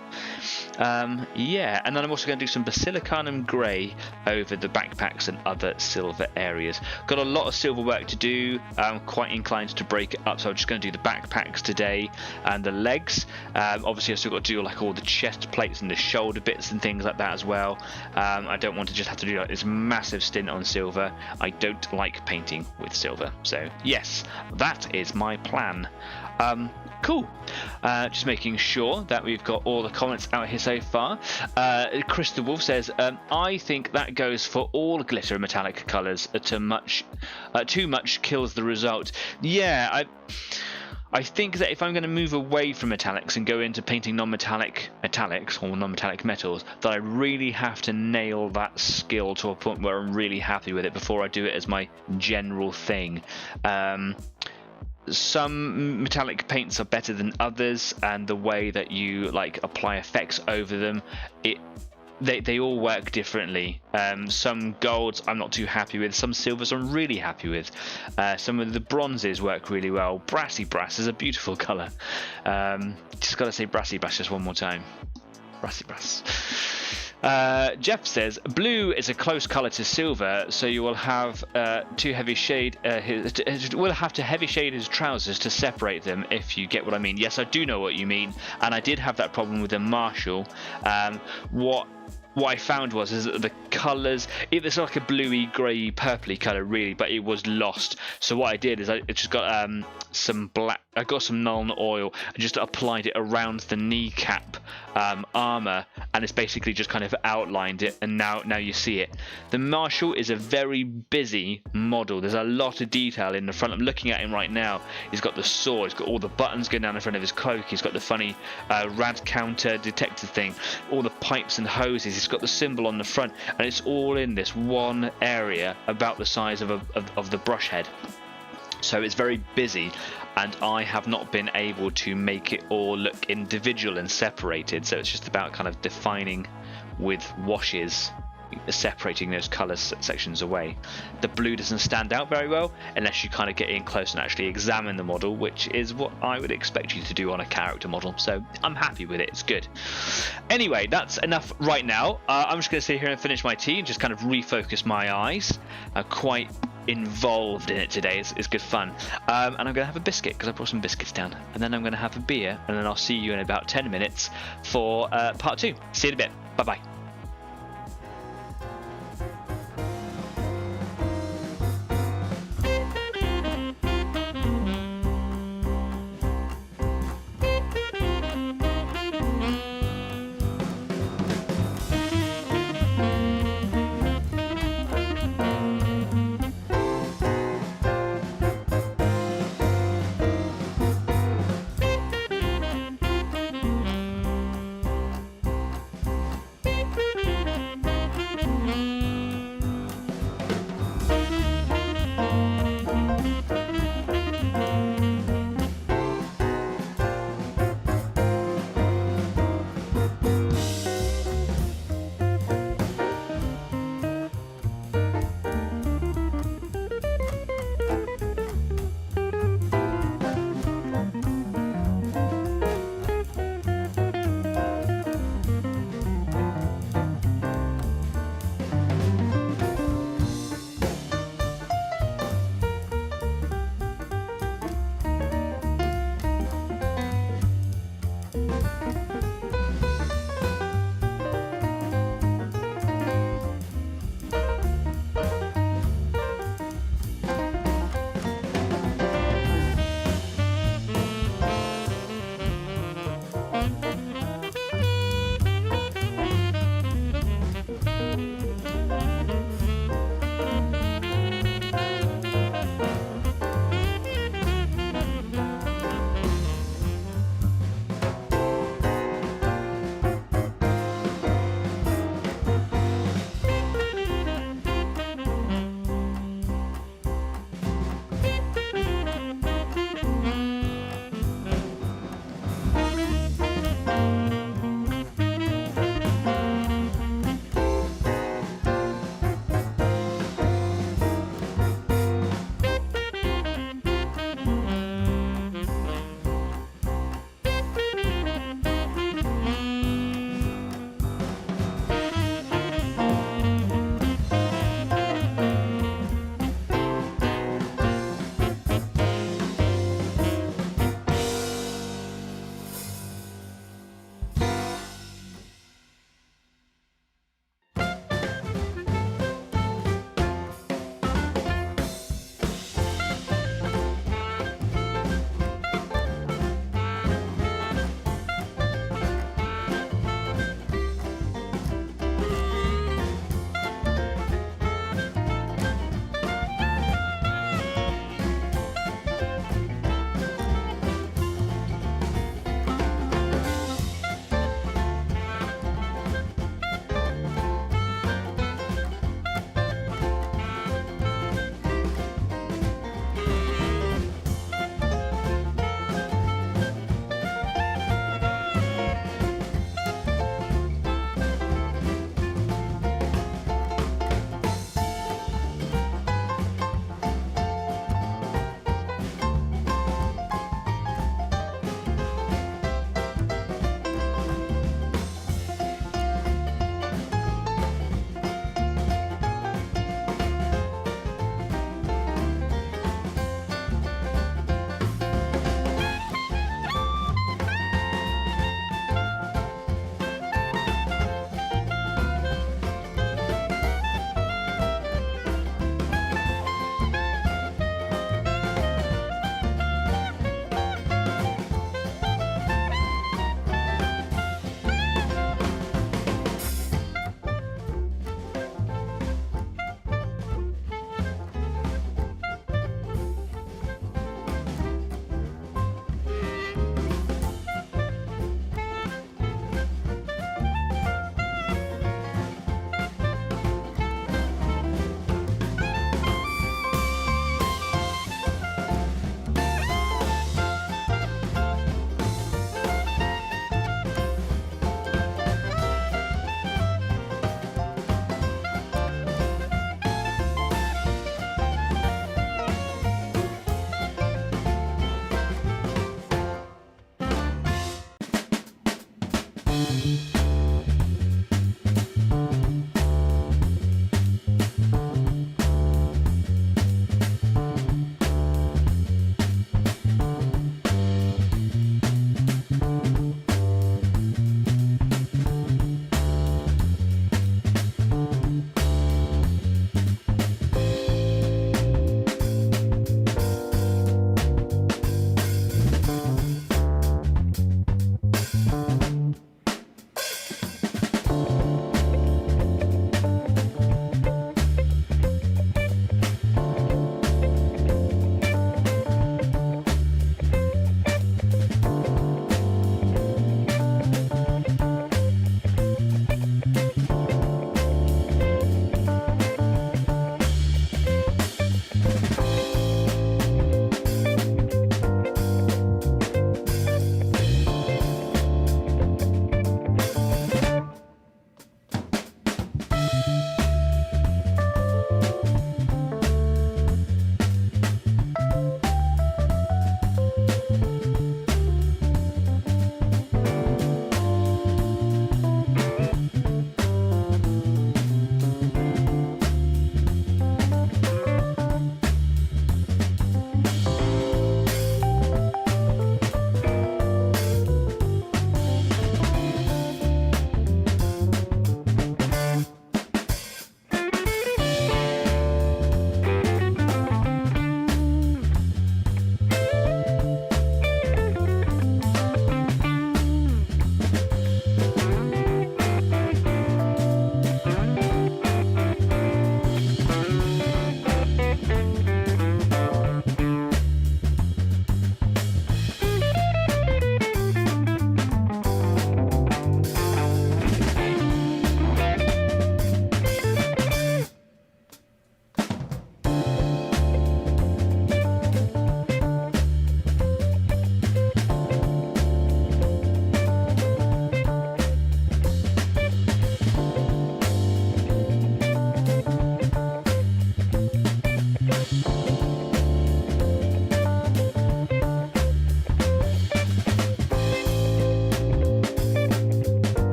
Yeah, and then I'm also going to do some Basilicanum Grey over the backpacks and other silver areas. Got a lot of silver work to do. I'm quite inclined to break it up, so I'm just going to do the backpacks today and the legs. Obviously I've still got to do like all the chest plates and the shoulder bits and things like that as well. I don't want to just have to do like this massive stint on silver. I don't like painting with silver, so yes, that is my plan. Cool. Just making sure that we've got all the comments out here so far. Chris the Wolf says, I think that goes for all glitter and metallic colours. Too much kills the result. Yeah, I think that if I'm going to move away from metallics and go into painting non-metallic metallics or non-metallic metals, that I really have to nail that skill to a point where I'm really happy with it before I do it as my general thing. Some metallic paints are better than others, and the way that you like apply effects over them, they all work differently. Some golds I'm not too happy with, some silvers I'm really happy with. Some of the bronzes work really well. Brassy brass is a beautiful colour. Just gotta say brassy brass just one more time. Brassy brass. Jeff says blue is a close colour to silver, so you will have to heavy shade his trousers to separate them, if you get what I mean. Yes, I do know what you mean, and I did have that problem with the Marshall. What I found was that the colours, it was like a bluey, grey, purpley colour really, but it was lost. So what I did is I just got some black, I got some Nuln oil and just applied it around the kneecap armour, and it's basically just kind of outlined it, and now you see it. The Marshall is a very busy model. There's a lot of detail in the front. I'm looking at him right now. He's got the sword, he's got all the buttons going down the front of his cloak, he's got the funny rad counter detector thing, all the pipes and hoses, he's got the symbol on the front, and it's all in this one area about the size of the brush head. So it's very busy, and I have not been able to make it all look individual and separated. So it's just about kind of defining with washes, separating those colour sections away. The blue doesn't stand out very well unless you kind of get in close and actually examine the model, which is what I would expect you to do on a character model. So I'm happy with it, it's good. Anyway, that's enough right now. I'm just going to sit here and finish my tea and just kind of refocus my eyes. Quite involved in it today. It's good fun. And I'm going to have a biscuit because I brought some biscuits down, and then I'm going to have a beer, and then I'll see you in about 10 minutes for part 2. See you in a bit. Bye bye.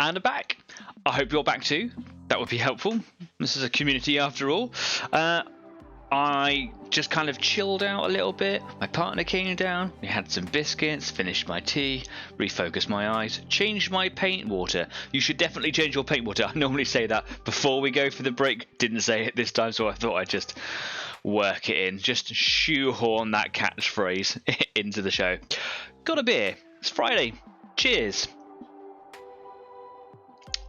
and are back. I hope you're back too. That would be helpful. This is a community after all. I just kind of chilled out a little bit. My partner came down, we had some biscuits, finished my tea, refocused my eyes, changed my paint water. You should definitely change your paint water. I normally say that before we go for the break. Didn't say it this time, so I thought I'd just work it in. Just shoehorn that catchphrase into the show. Got a beer. It's Friday. Cheers.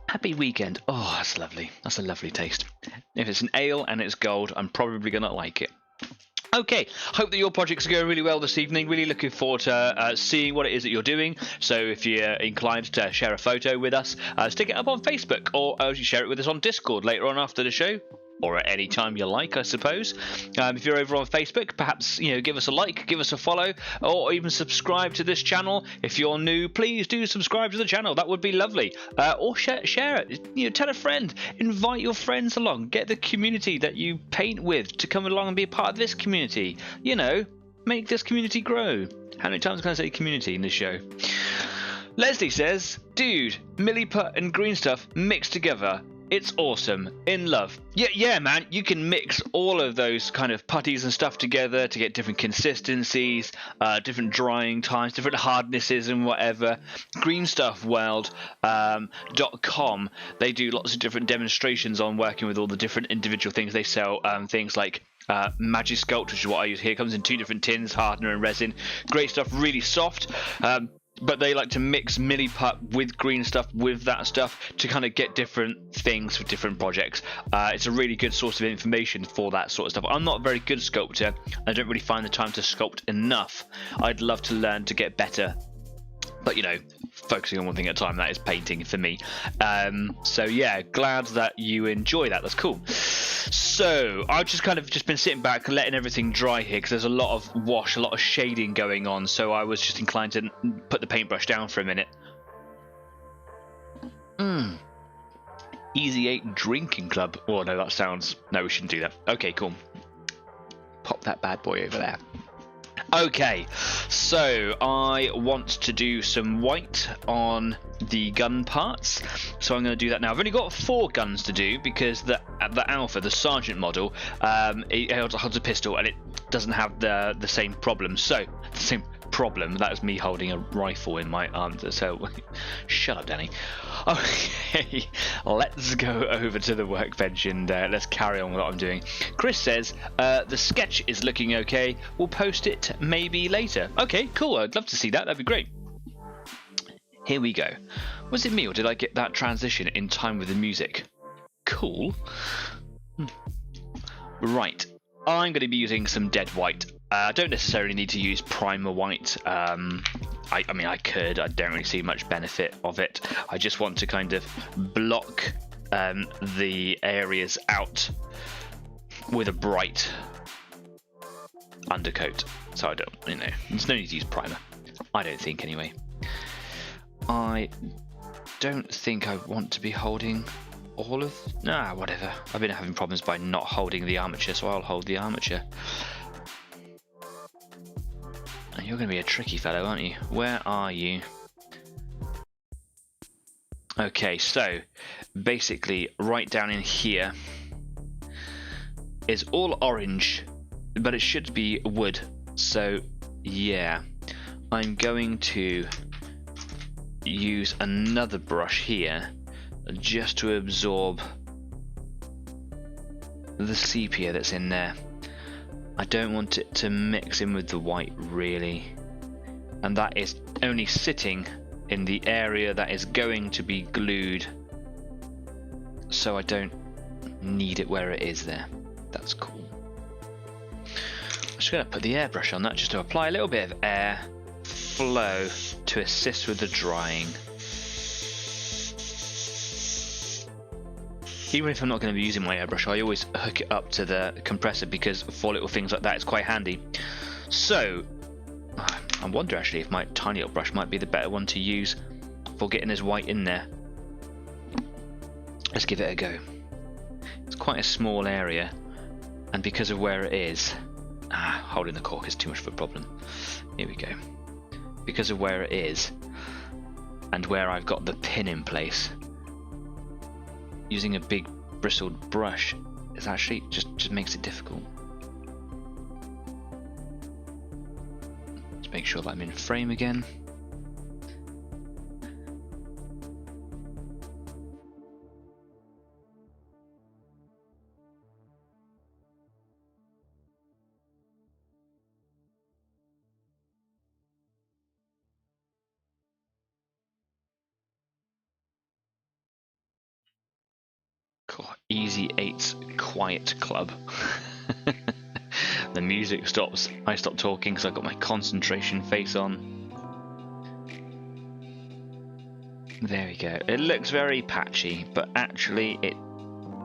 Happy weekend. Oh, that's lovely. That's a lovely taste. If it's an ale and it's gold, I'm probably going to like it. Okay, hope that your projects are going really well this evening. Really looking forward to seeing what it is that you're doing. So if you're inclined to share a photo with us, stick it up on Facebook, or share it with us on Discord later on after the show. Or at any time you like, I suppose. If you're over on Facebook, perhaps give us a like, give us a follow, or even subscribe to this channel. If you're new, please do subscribe to the channel. That would be lovely. Or share it. Tell a friend. Invite your friends along. Get the community that you paint with to come along and be a part of this community. Make this community grow. How many times can I say community in this show? Leslie says, dude, milliput and green stuff mixed together. It's awesome. In love. Yeah, man. You can mix all of those kind of putties and stuff together to get different consistencies, different drying times, different hardnesses and whatever. Greenstuffworld.com. They do lots of different demonstrations on working with all the different individual things. They sell things like Magisculpt, which is what I use here. It comes in 2 different tins, hardener and resin. Great stuff. Really soft. But they like to mix milliput with green stuff with that stuff to kind of get different things for different projects. It's a really good source of information for that sort of stuff. I'm not a very good sculptor. I don't really find the time to sculpt enough. I'd love to learn to get better. But, focusing on one thing at a time, that is painting for me. So, yeah, glad that you enjoy that. That's cool. So, I've just been sitting back, letting everything dry here because there's a lot of wash, a lot of shading going on. So, I was just inclined to put the paintbrush down for a minute. Easy 8 Drinking Club. Oh, no, that sounds... No, we shouldn't do that. Okay, cool. Pop that bad boy over there. Okay, so I want to do some white on the gun parts, so I'm going to do that now. I've only got 4 guns to do because the Alpha, the Sergeant model, it holds a pistol and it doesn't have the same problem. So the same problem. That was me holding a rifle in my arm. So shut up, Danny. Okay, let's go over to the workbench and let's carry on with what I'm doing. Chris says the sketch is looking okay. We'll post it maybe later. Okay, cool. I'd love to see that. That'd be great. Here we go. Was it me or did I get that transition in time with the music? Cool. Right. I'm going to be using some dead white. I don't necessarily need to use primer white. I mean, I could. I don't really see much benefit of it. I just want to kind of block the areas out with a bright undercoat. So I don't, there's no need to use primer. I don't think, anyway. I don't think I want to be holding all of... Nah, whatever. I've been having problems by not holding the armature, so I'll hold the armature. And you're going to be a tricky fellow, aren't you? Where are you? Okay, so basically right down in here is all orange, but it should be wood. So yeah, I'm going to use another brush here just to absorb the sepia that's in there. I don't want it to mix in with the white really, and that is only sitting in the area that is going to be glued, so I don't need it where it is there. That's cool. I'm just going to put the airbrush on that just to apply a little bit of air flow to assist with the drying. Even if I'm not going to be using my airbrush, I always hook it up to the compressor because for little things like that it's quite handy. So I wonder actually if my tiny little brush might be the better one to use for getting this white in there. Let's give it a go. It's quite a small area, and because of where it is, holding the cork is too much of a problem. Here we go. Because of where it is and where I've got the pin in place, using a big bristled brush is actually just makes it difficult. Let's make sure that I'm in frame again. Easy 8's quiet club. The music stops. I stop talking because I've got my concentration face on. There we go. It looks very patchy, but actually it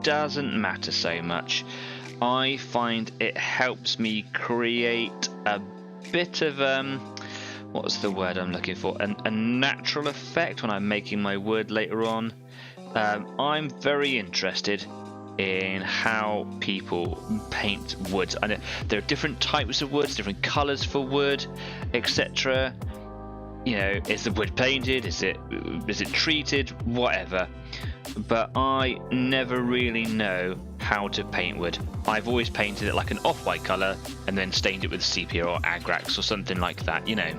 doesn't matter so much. I find it helps me create a bit of what's the word I'm looking for? A natural effect when I'm making my wood later on. I'm very interested in how people paint woods. I know there are different types of woods, different colours for wood, etc. You know, is the wood painted? Is it treated? Whatever. But I never really know how to paint wood. I've always painted it like an off-white colour and then stained it with sepia or agrax or something like that. You know.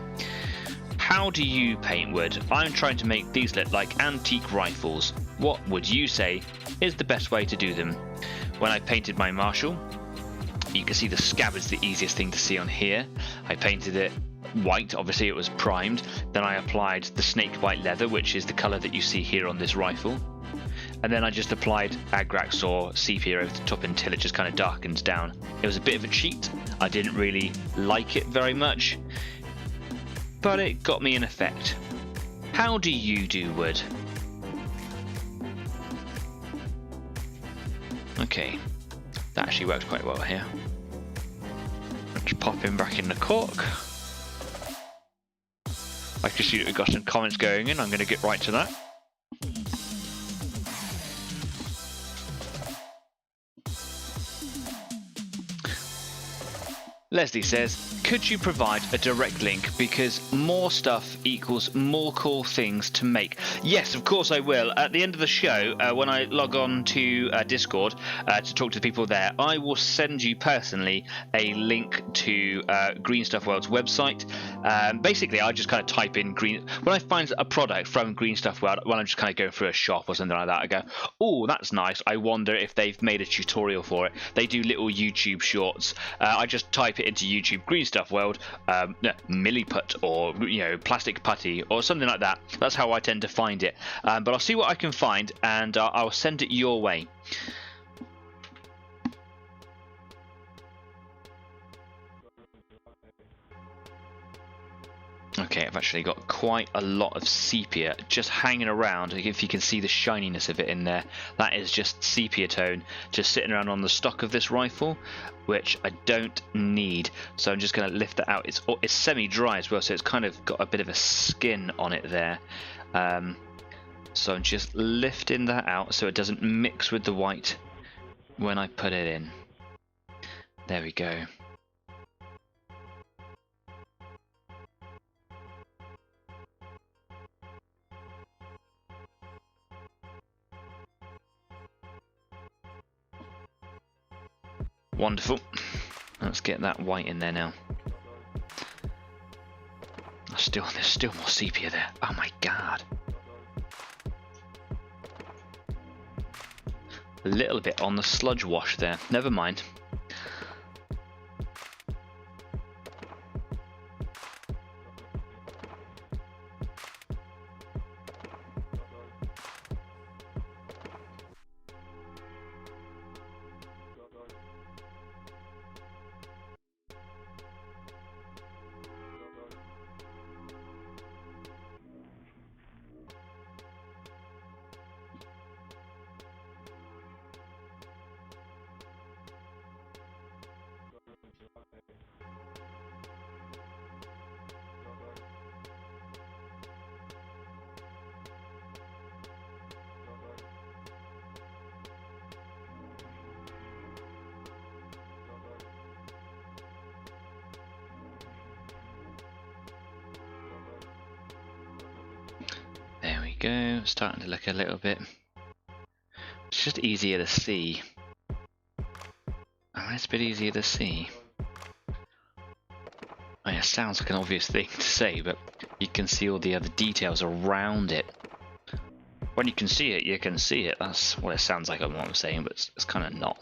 How do you paint wood? I'm trying to make these look like antique rifles. What would you say is the best way to do them? When I painted my Marshall, you can see the scab is the easiest thing to see on here. I painted it white, obviously it was primed. Then I applied the snake white leather, which is the colour that you see here on this rifle. And then I just applied agrax or sepia over the top until it just kind of darkens down. It was a bit of a cheat. I didn't really like it very much, but it got me an effect. How do you do wood? Okay, that actually worked quite well here. Let's pop him back in the cork. I can see that we've got some comments going in. I'm going to get right to that. Leslie says, could you provide a direct link because more stuff equals more cool things to make? Yes, of course I will. At the end of the show, when I log on to Discord to talk to the people there, I will send you personally a link to Green Stuff World's website. Basically, I just kind of type in green. When I find a product from Green Stuff World, when I'm just kind of going through a shop or something like that, I go, oh, that's nice. I wonder if they've made a tutorial for it. They do little YouTube shorts. I just type it into YouTube Green Stuff World, milliput or plastic putty or something like that. That's how I tend to find it. But I'll see what I can find and I'll send it your way. Okay, I've actually got quite a lot of sepia just hanging around. If you can see the shininess of it in there, that is just sepia tone just sitting around on the stock of this rifle, which I don't need. So I'm just going to lift that out. It's semi-dry as well, so it's kind of got a bit of a skin on it there. So I'm just lifting that out so it doesn't mix with the white when I put it in. There we go. Wonderful. Let's get that white in there now. There's still more sepia there. Oh my god. A little bit on the sludge wash there. Never mind. Go, starting to look a little bit It's just easier to see. It's a bit easier to see. I mean, it sounds like an obvious thing to say, but you can see all the other details around it. When you can see it, you can see it. That's what it sounds like on what I'm saying, but it's kind of not.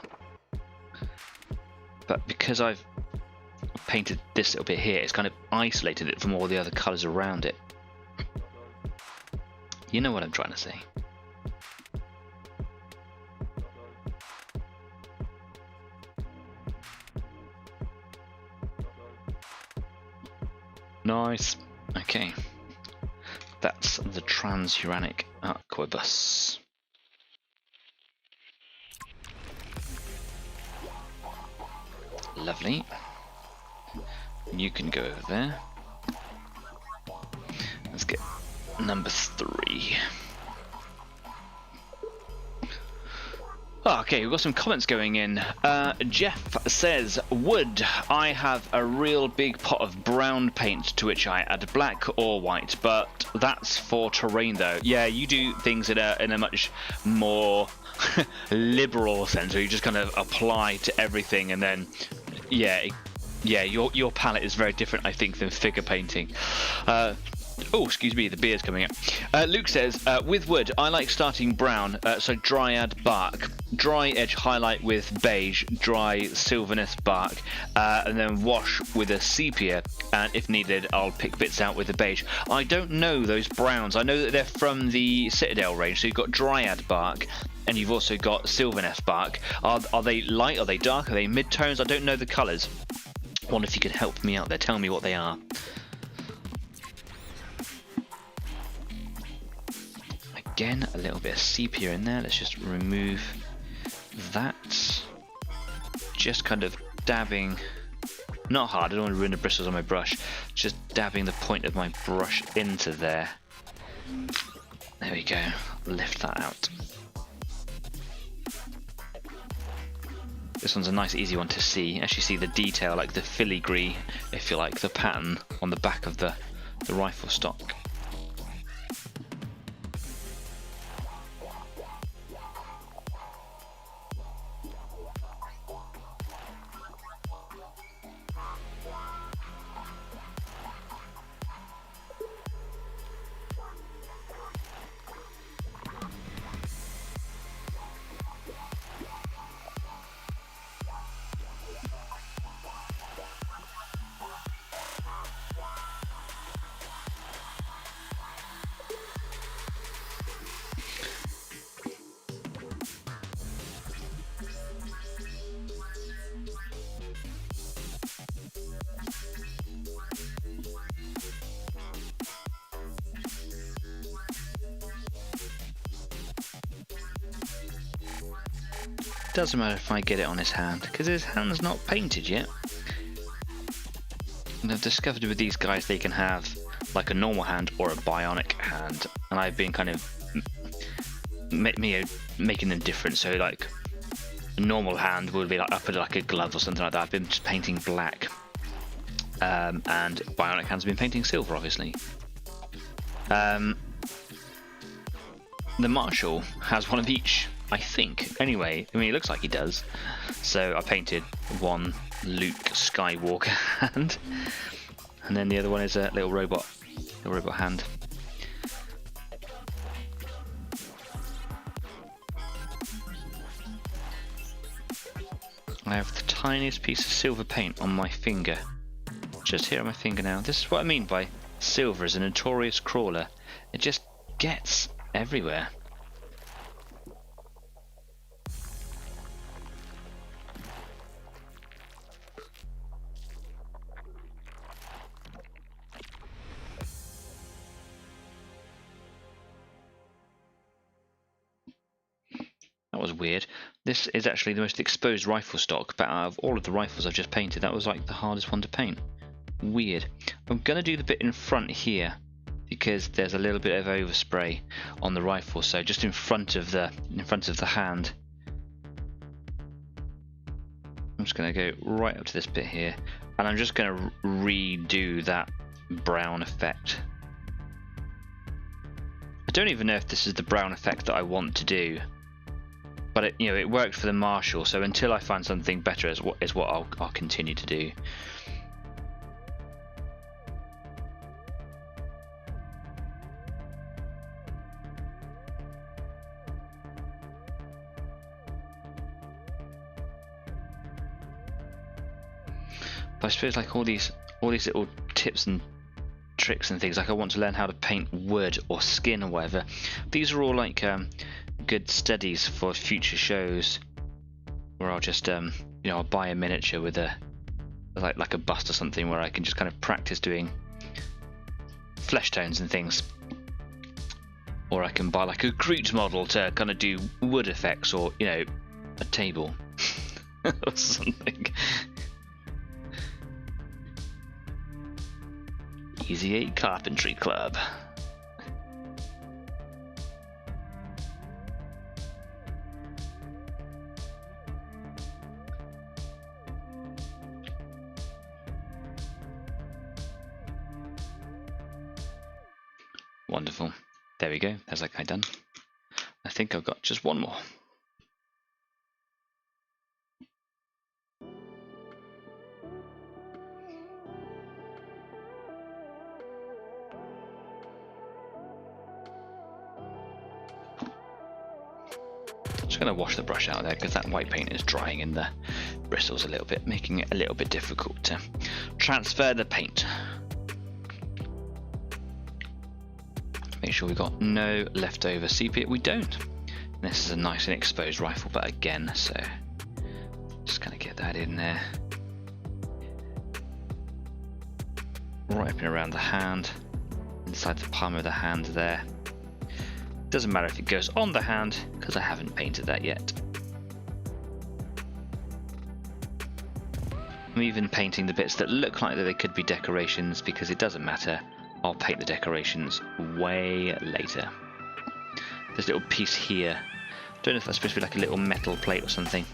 But because I've painted this little bit here, it's kind of isolated it from all the other colours around it. You know what I'm trying to say. Nice. Okay. That's the transuranic arquebus. Lovely. You can go over there. Let's get number 3. Okay, we've got some comments going in. Jeff says, wood. I have a real big pot of brown paint to which I add black or white, but that's for terrain though. Yeah, you do things in a much more liberal sense, where you just kind of apply to everything, and then yeah, your palette is very different, I think, than figure painting. Oh, excuse me, the beer's coming up. Luke says, with wood, I like starting brown, so dryad bark, dry edge highlight with beige, dry sylvanus bark, and then wash with a sepia, and if needed, I'll pick bits out with the beige. I don't know those browns. I know that they're from the Citadel range, so you've got dryad bark, and you've also got sylvanus bark. Are they light? Are they dark? Are they mid-tones? I don't know the colours. I wonder if you could help me out there, tell me what they are. Again, a little bit of sepia in there. Let's just remove that. Just kind of dabbing, not hard, I don't want to ruin the bristles on my brush. Just dabbing the point of my brush into there. There we go, lift that out. This one's a nice easy one to see. Actually see the detail, like the filigree, if you like, the pattern on the back of the rifle stock. Doesn't matter if I get it on his hand, because his hand's not painted yet. And I've discovered with these guys they can have like a normal hand or a bionic hand, and I've been kind of making them different. So like a normal hand would be like up at like a glove or something like that. I've been just painting black, and bionic hands have been painting silver, obviously. The Marshal has one of each, I think. Anyway, I mean, it looks like he does. So I painted one Luke Skywalker hand, and then the other one is a little robot hand. I have the tiniest piece of silver paint on my finger, just here on my finger now. This is what I mean by silver is a notorious crawler. It just gets everywhere. That was weird. This is actually the most exposed rifle stock, but out of all of the rifles I've just painted, that was like the hardest one to paint. Weird. I'm going to do the bit in front here, because there's a little bit of overspray on the rifle, so just in front of the hand. I'm just going to go right up to this bit here, and I'm just going to redo that brown effect. I don't even know if this is the brown effect that I want to do. but it worked for the Marshall. So until I find something better, is what I'll continue to do. But I suppose like all these little tips and tricks and things, like I want to learn how to paint wood or skin or whatever. These are all like good studies for future shows, where I'll just I'll buy a miniature with a like a bust or something, where I can just kind of practice doing flesh tones and things. Or I can buy like a Groot model to kind of do wood effects, or a table or something. Easy 8 Carpentry Club. Wonderful. There we go. There's that guy done. I think I've got just one more. Just going to wash the brush out there, because that white paint is drying in the bristles a little bit, making it a little bit difficult to transfer the paint. Make sure we've got no leftover sepia. We don't. And this is a nice and exposed rifle, but again, so just going to get that in there. Right up and around the hand, inside the palm of the hand there. Doesn't matter if it goes on the hand, because I haven't painted that yet. I'm even painting the bits that look like that they could be decorations, because it doesn't matter. I'll paint the decorations way later. There's a little piece here. Don't know if that's supposed to be like a little metal plate or something.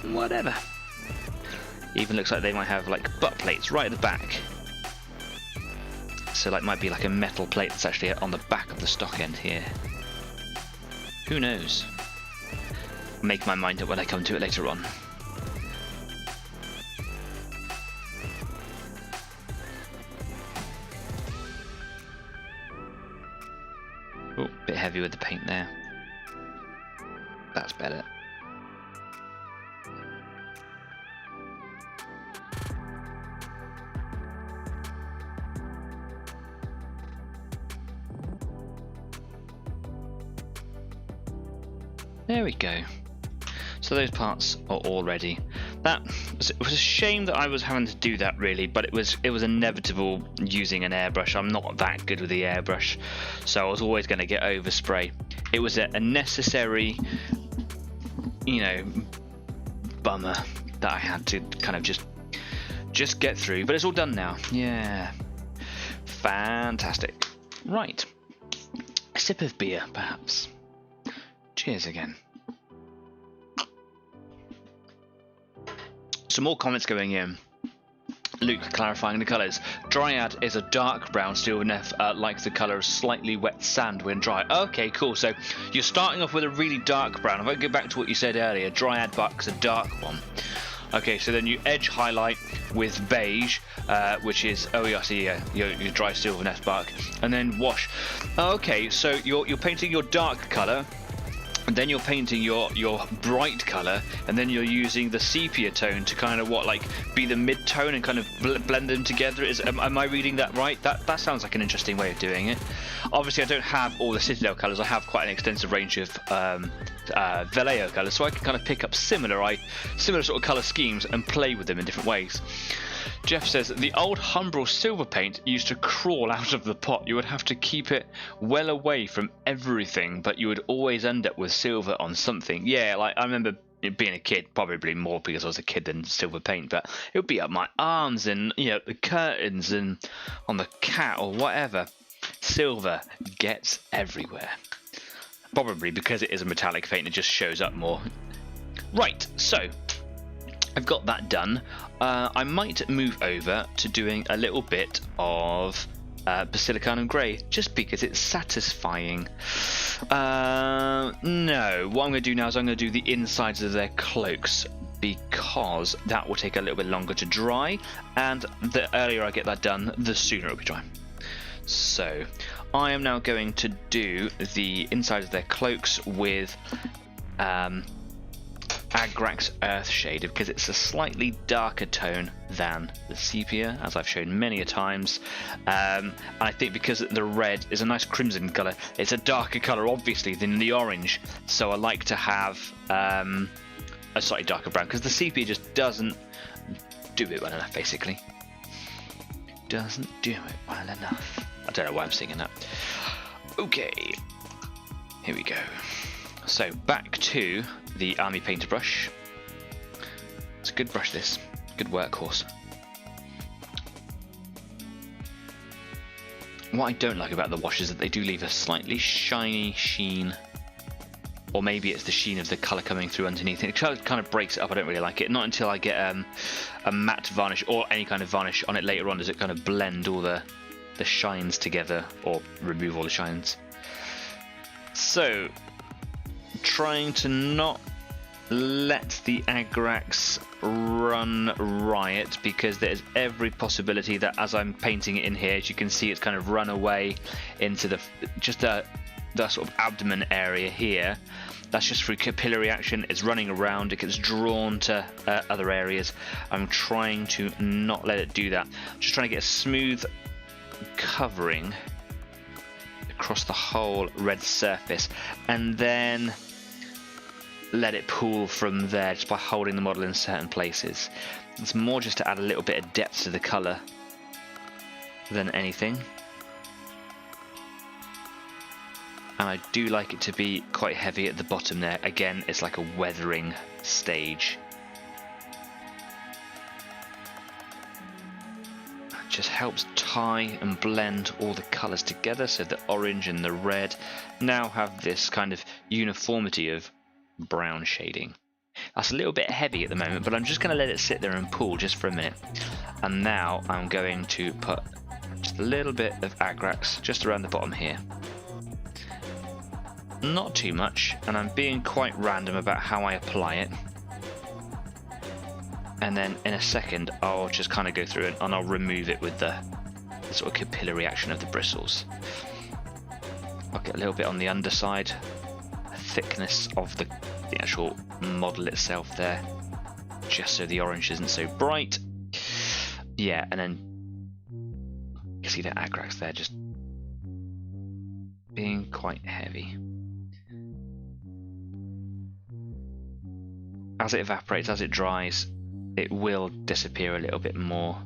Whatever. Even looks like they might have like butt plates right at the back. So like might be like a metal plate that's actually on the back of the stock end here. Who knows? Make my mind up when I come to it later on. Oh, bit heavy with the paint there. That's better. There we go. So those parts are all ready. It was a shame that I was having to do that, really, but it was inevitable using an airbrush. I'm not that good with the airbrush, so I was always going to get overspray. It was a necessary, bummer that I had to kind of just get through. But it's all done now. Yeah, fantastic. Right, a sip of beer, perhaps. Cheers again. Some more comments going in. Luke clarifying the colours. Dryad is a dark brown, steel nef like the colour of slightly wet sand when dry. Okay, cool. So you're starting off with a really dark brown. If I go back to what you said earlier, Dryad buck's a dark one. Okay, so then you edge highlight with beige, which is your dry silver nef bark, and then wash. Okay, so you're painting your dark colour. And then you're painting your bright colour, and then you're using the sepia tone to kind of be the mid-tone and kind of blend them together. Am I reading that right? That sounds like an interesting way of doing it. Obviously, I don't have all the Citadel colours. I have quite an extensive range of Vallejo colours, so I can kind of pick up similar sort of colour schemes and play with them in different ways. Jeff says the old Humbrol silver paint used to crawl out of the pot. You would have to keep it well away from everything, but you would always end up with silver on something. Yeah, like I remember being a kid, probably more because I was a kid than silver paint, but it would be up my arms and the curtains and on the cat or whatever. Silver gets everywhere. Probably because it is a metallic paint, it just shows up more. Right, so I've got that done. I might move over to doing a little bit of Basilicanum Grey, just because it's satisfying. No, what I'm going to do now is I'm going to do the insides of their cloaks, because that will take a little bit longer to dry, and the earlier I get that done, the sooner it'll be dry. So I am now going to do the inside of their cloaks with Agrax Earthshade, because it's a slightly darker tone than the sepia, as I've shown many a times, and I think because the red is a nice crimson colour, it's a darker colour obviously than the orange, so I like to have a slightly darker brown, because the sepia just doesn't do it well enough, basically. Doesn't do it well enough. I don't know why I'm singing that. Okay, here we go. So back to the army painter brush. It's a good brush, this. Good workhorse. What I don't like about the wash is that they do leave a slightly shiny sheen, or maybe it's the sheen of the colour coming through underneath. It kind of breaks it up. I don't really like it. Not until I get a matte varnish or any kind of varnish on it later on does it kind of blend all the shines together, or remove all the shines. So, trying to not let the Agrax run riot, because there's every possibility that as I'm painting it in here, as you can see, it's kind of run away into the sort of abdomen area here. That's just through capillary action. It's running around, it gets drawn to other areas. I'm trying to not let it do that. I'm just trying to get a smooth covering across the whole red surface, and then let it pool from there just by holding the model in certain places. It's more just to add a little bit of depth to the colour than anything. And I do like it to be quite heavy at the bottom there. Again, it's like a weathering stage. It just helps tie and blend all the colours together, so the orange and the red now have this kind of uniformity of brown shading. That's a little bit heavy at the moment, but I'm just going to let it sit there and pool just for a minute. And now I'm going to put just a little bit of Agrax just around the bottom here. Not too much, and I'm being quite random about how I apply it. And then in a second I'll just kind of go through it and I'll remove it with the sort of capillary action of the bristles. I'll get a little bit on the underside, thickness of the actual model itself there, just so the orange isn't so bright. Yeah, and then you see that Agrax there just being quite heavy. As it evaporates, as it dries, it will disappear a little bit more.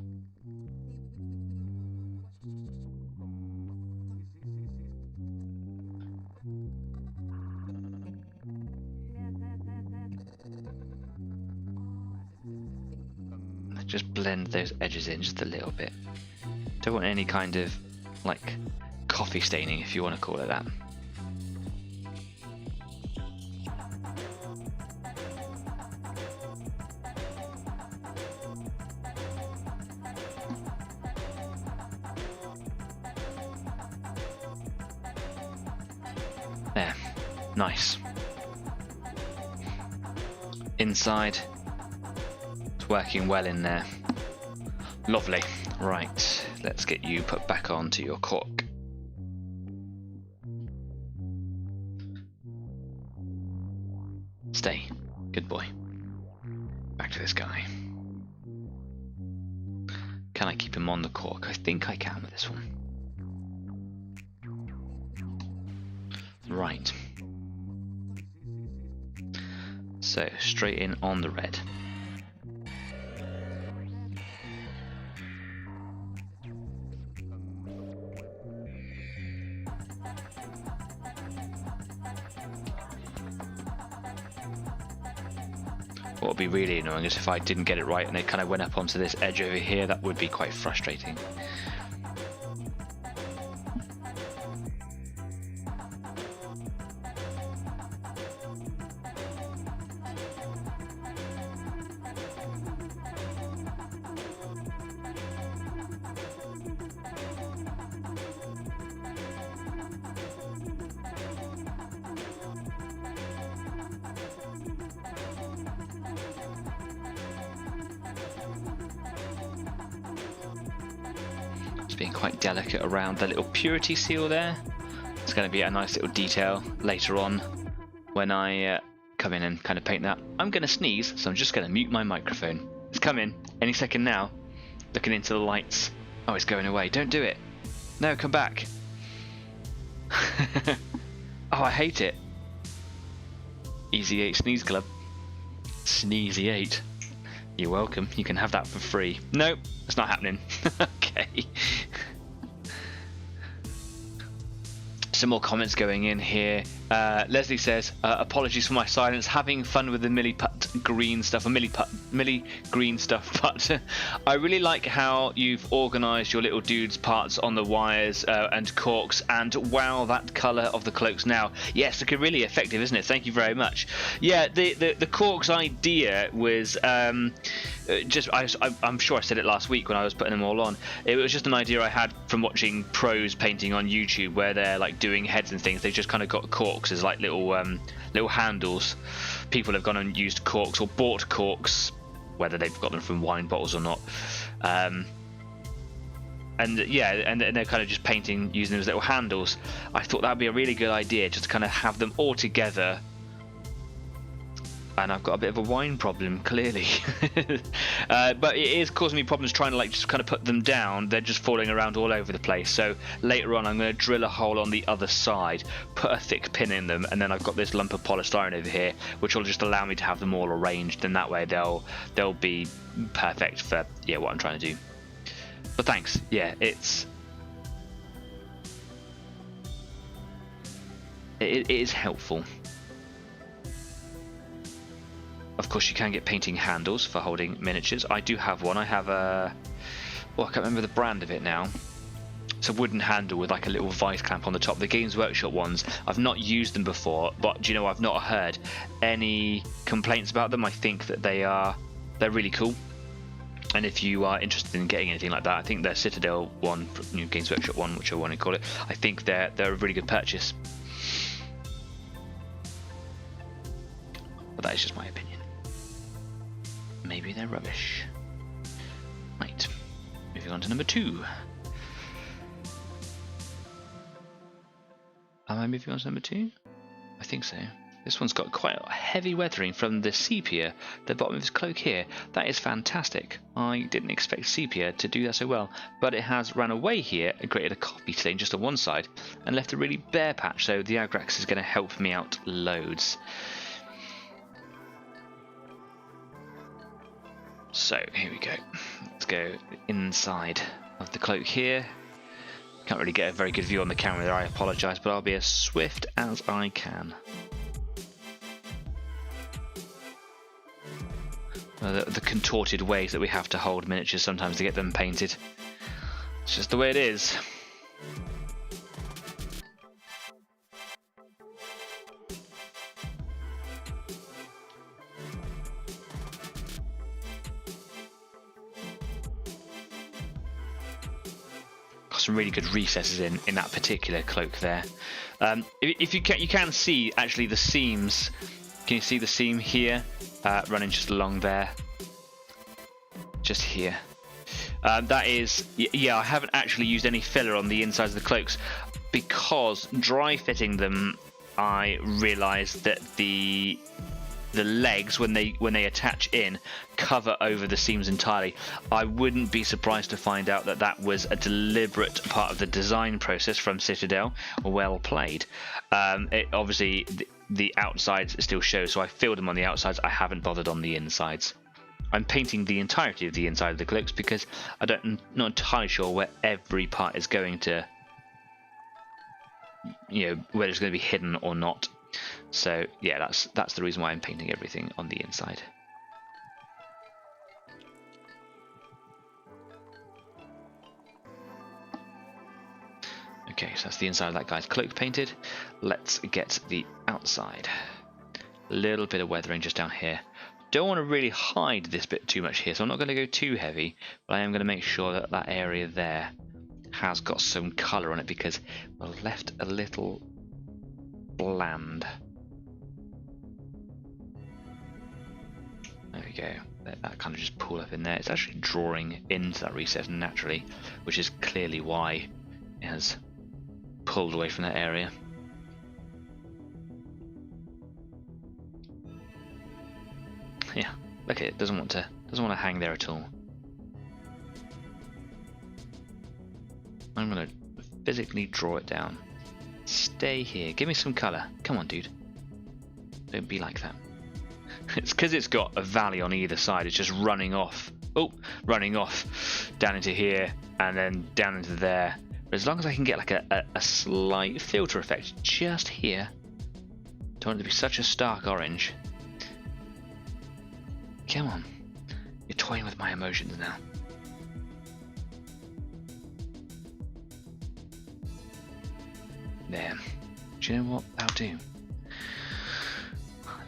Just blend those edges in just a little bit. Don't want any kind of like coffee staining, if you want to call it that. There, nice. Inside, it's working well in there. Lovely. Right, let's get you put back onto your cork. Stay. Good boy. Back to this guy. Can I keep him on the cork? I think I can with this one. Right. So, straight in on the red. What would be really annoying is if I didn't get it right and it kind of went up onto this edge over here. That would be quite frustrating. being quite delicate around the little purity seal there. It's going to be a nice little detail later on when I come in and kind of paint that. I'm going to sneeze, so I'm just going to mute my microphone. It's coming any second now. Looking into the lights. Oh, it's going away. Don't do it. No, come back. Oh, I hate it. Easy 8 Sneeze Club. Sneezy 8. You're welcome. You can have that for free. Nope, it's not happening. Okay. Some more comments going in here. Leslie says, apologies for my silence, having fun with the milliput green stuff, or milli green stuff, but I really like how you've organised your little dude's parts on the wires and corks, and wow, that colour of the cloaks now. Yes, looking really effective, isn't it? Thank you very much. Yeah, the corks idea was I'm sure I said it last week when I was putting them all on. It was just an idea I had from watching pros painting on YouTube, where they're like doing heads and things. They just kind of got corks as like little handles. People have gone and used corks or bought corks, whether they've got them from wine bottles or not. And yeah, and they're kind of just painting using them as little handles. I thought that'd be a really good idea, just to kind of have them all together. And I've got a bit of a wine problem, clearly. But it is causing me problems trying to like just kind of put them down. They're just falling around all over the place. So later on I'm going to drill a hole on the other side, put a thick pin in them, and then I've got this lump of polystyrene over here, which will just allow me to have them all arranged, and that way they'll be perfect for what I'm trying to do. But thanks. Yeah, it is helpful. Of course, you can get painting handles for holding miniatures. I do have one. I have I can't remember the brand of it now. It's a wooden handle with like a little vice clamp on the top. The Games Workshop ones, I've not used them before, but do you know, I've not heard any complaints about them. I think that they're really cool. And if you are interested in getting anything like that, I think the Citadel one, New Games Workshop one, which I want to call it, I think they're a really good purchase. But that is just my opinion. Maybe they're rubbish. Right, moving on to number 2. Am I moving on to number 2? I think so. This one's got quite heavy weathering from the sepia, the bottom of this cloak here. That is fantastic. I didn't expect sepia to do that so well, but it has ran away here and created a coffee stain just on one side and left a really bare patch, so the Agrax is going to help me out loads. So here we go. Let's go inside of the cloak here. Can't really get a very good view on the camera there, I apologise, but I'll be as swift as I can. The contorted ways that we have to hold miniatures sometimes to get them painted. It's just the way it is. Some really good recesses in that particular cloak there. If you can see actually the seams. Can you see the seam here running just along there, just here? That is, yeah, I haven't actually used any filler on the insides of the cloaks because dry fitting them, I realised that the legs, when they attach in, cover over the seams entirely. I wouldn't be surprised to find out that that was a deliberate part of the design process from Citadel. Well played. Obviously the outsides still show, so I filled them on the outsides. I haven't bothered on the insides. I'm painting the entirety of the inside of the cloaks because I'm not entirely sure where every part is going to, whether it's going to be hidden or not. So yeah, that's the reason why I'm painting everything on the inside. Okay, so that's the inside of that guy's cloak painted. Let's get the outside. A little bit of weathering just down here. Don't want to really hide this bit too much here, so I'm not going to go too heavy, but I am going to make sure that that area there has got some colour on it because we're left a little bland. There we go. let that kind of just pull up in there. It's actually drawing into that recess naturally, which is clearly why it has pulled away from that area. Yeah, look at it. Doesn't want to hang there at all. I'm gonna physically draw it down. Stay here. Give me some colour. Come on, dude. Don't be like that. It's because it's got a valley on either side. It's just running off. Oh, running off down into here and then down into there. But as long as I can get like a slight filter effect just here, don't want it to be such a stark orange. Come on. You're toying with my emotions now. There. Do you know what? That'll do.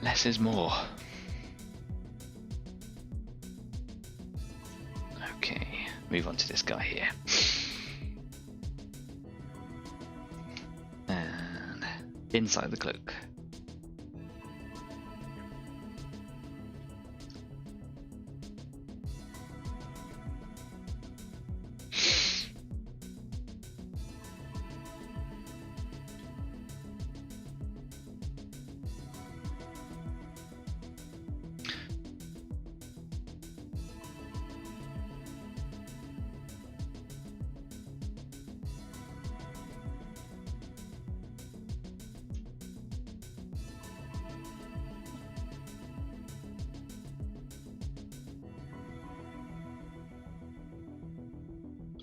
Less is more. Okay, move on to this guy here. And inside the cloak.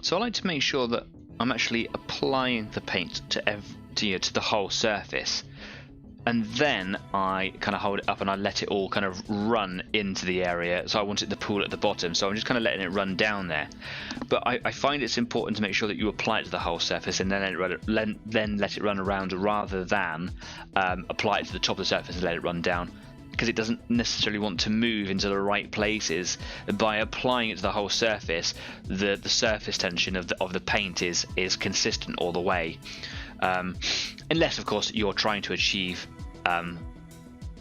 So I like to make sure that I'm actually applying the paint to the whole surface, and then I kind of hold it up and I let it all kind of run into the area. So I want it to pool at the bottom, so I'm just kind of letting it run down there. But I find it's important to make sure that you apply it to the whole surface and then let it run around, rather than apply it to the top of the surface and let it run down, because it doesn't necessarily want to move into the right places. By applying it to the whole surface, the surface tension of the paint is consistent all the way, unless of course you're trying to achieve an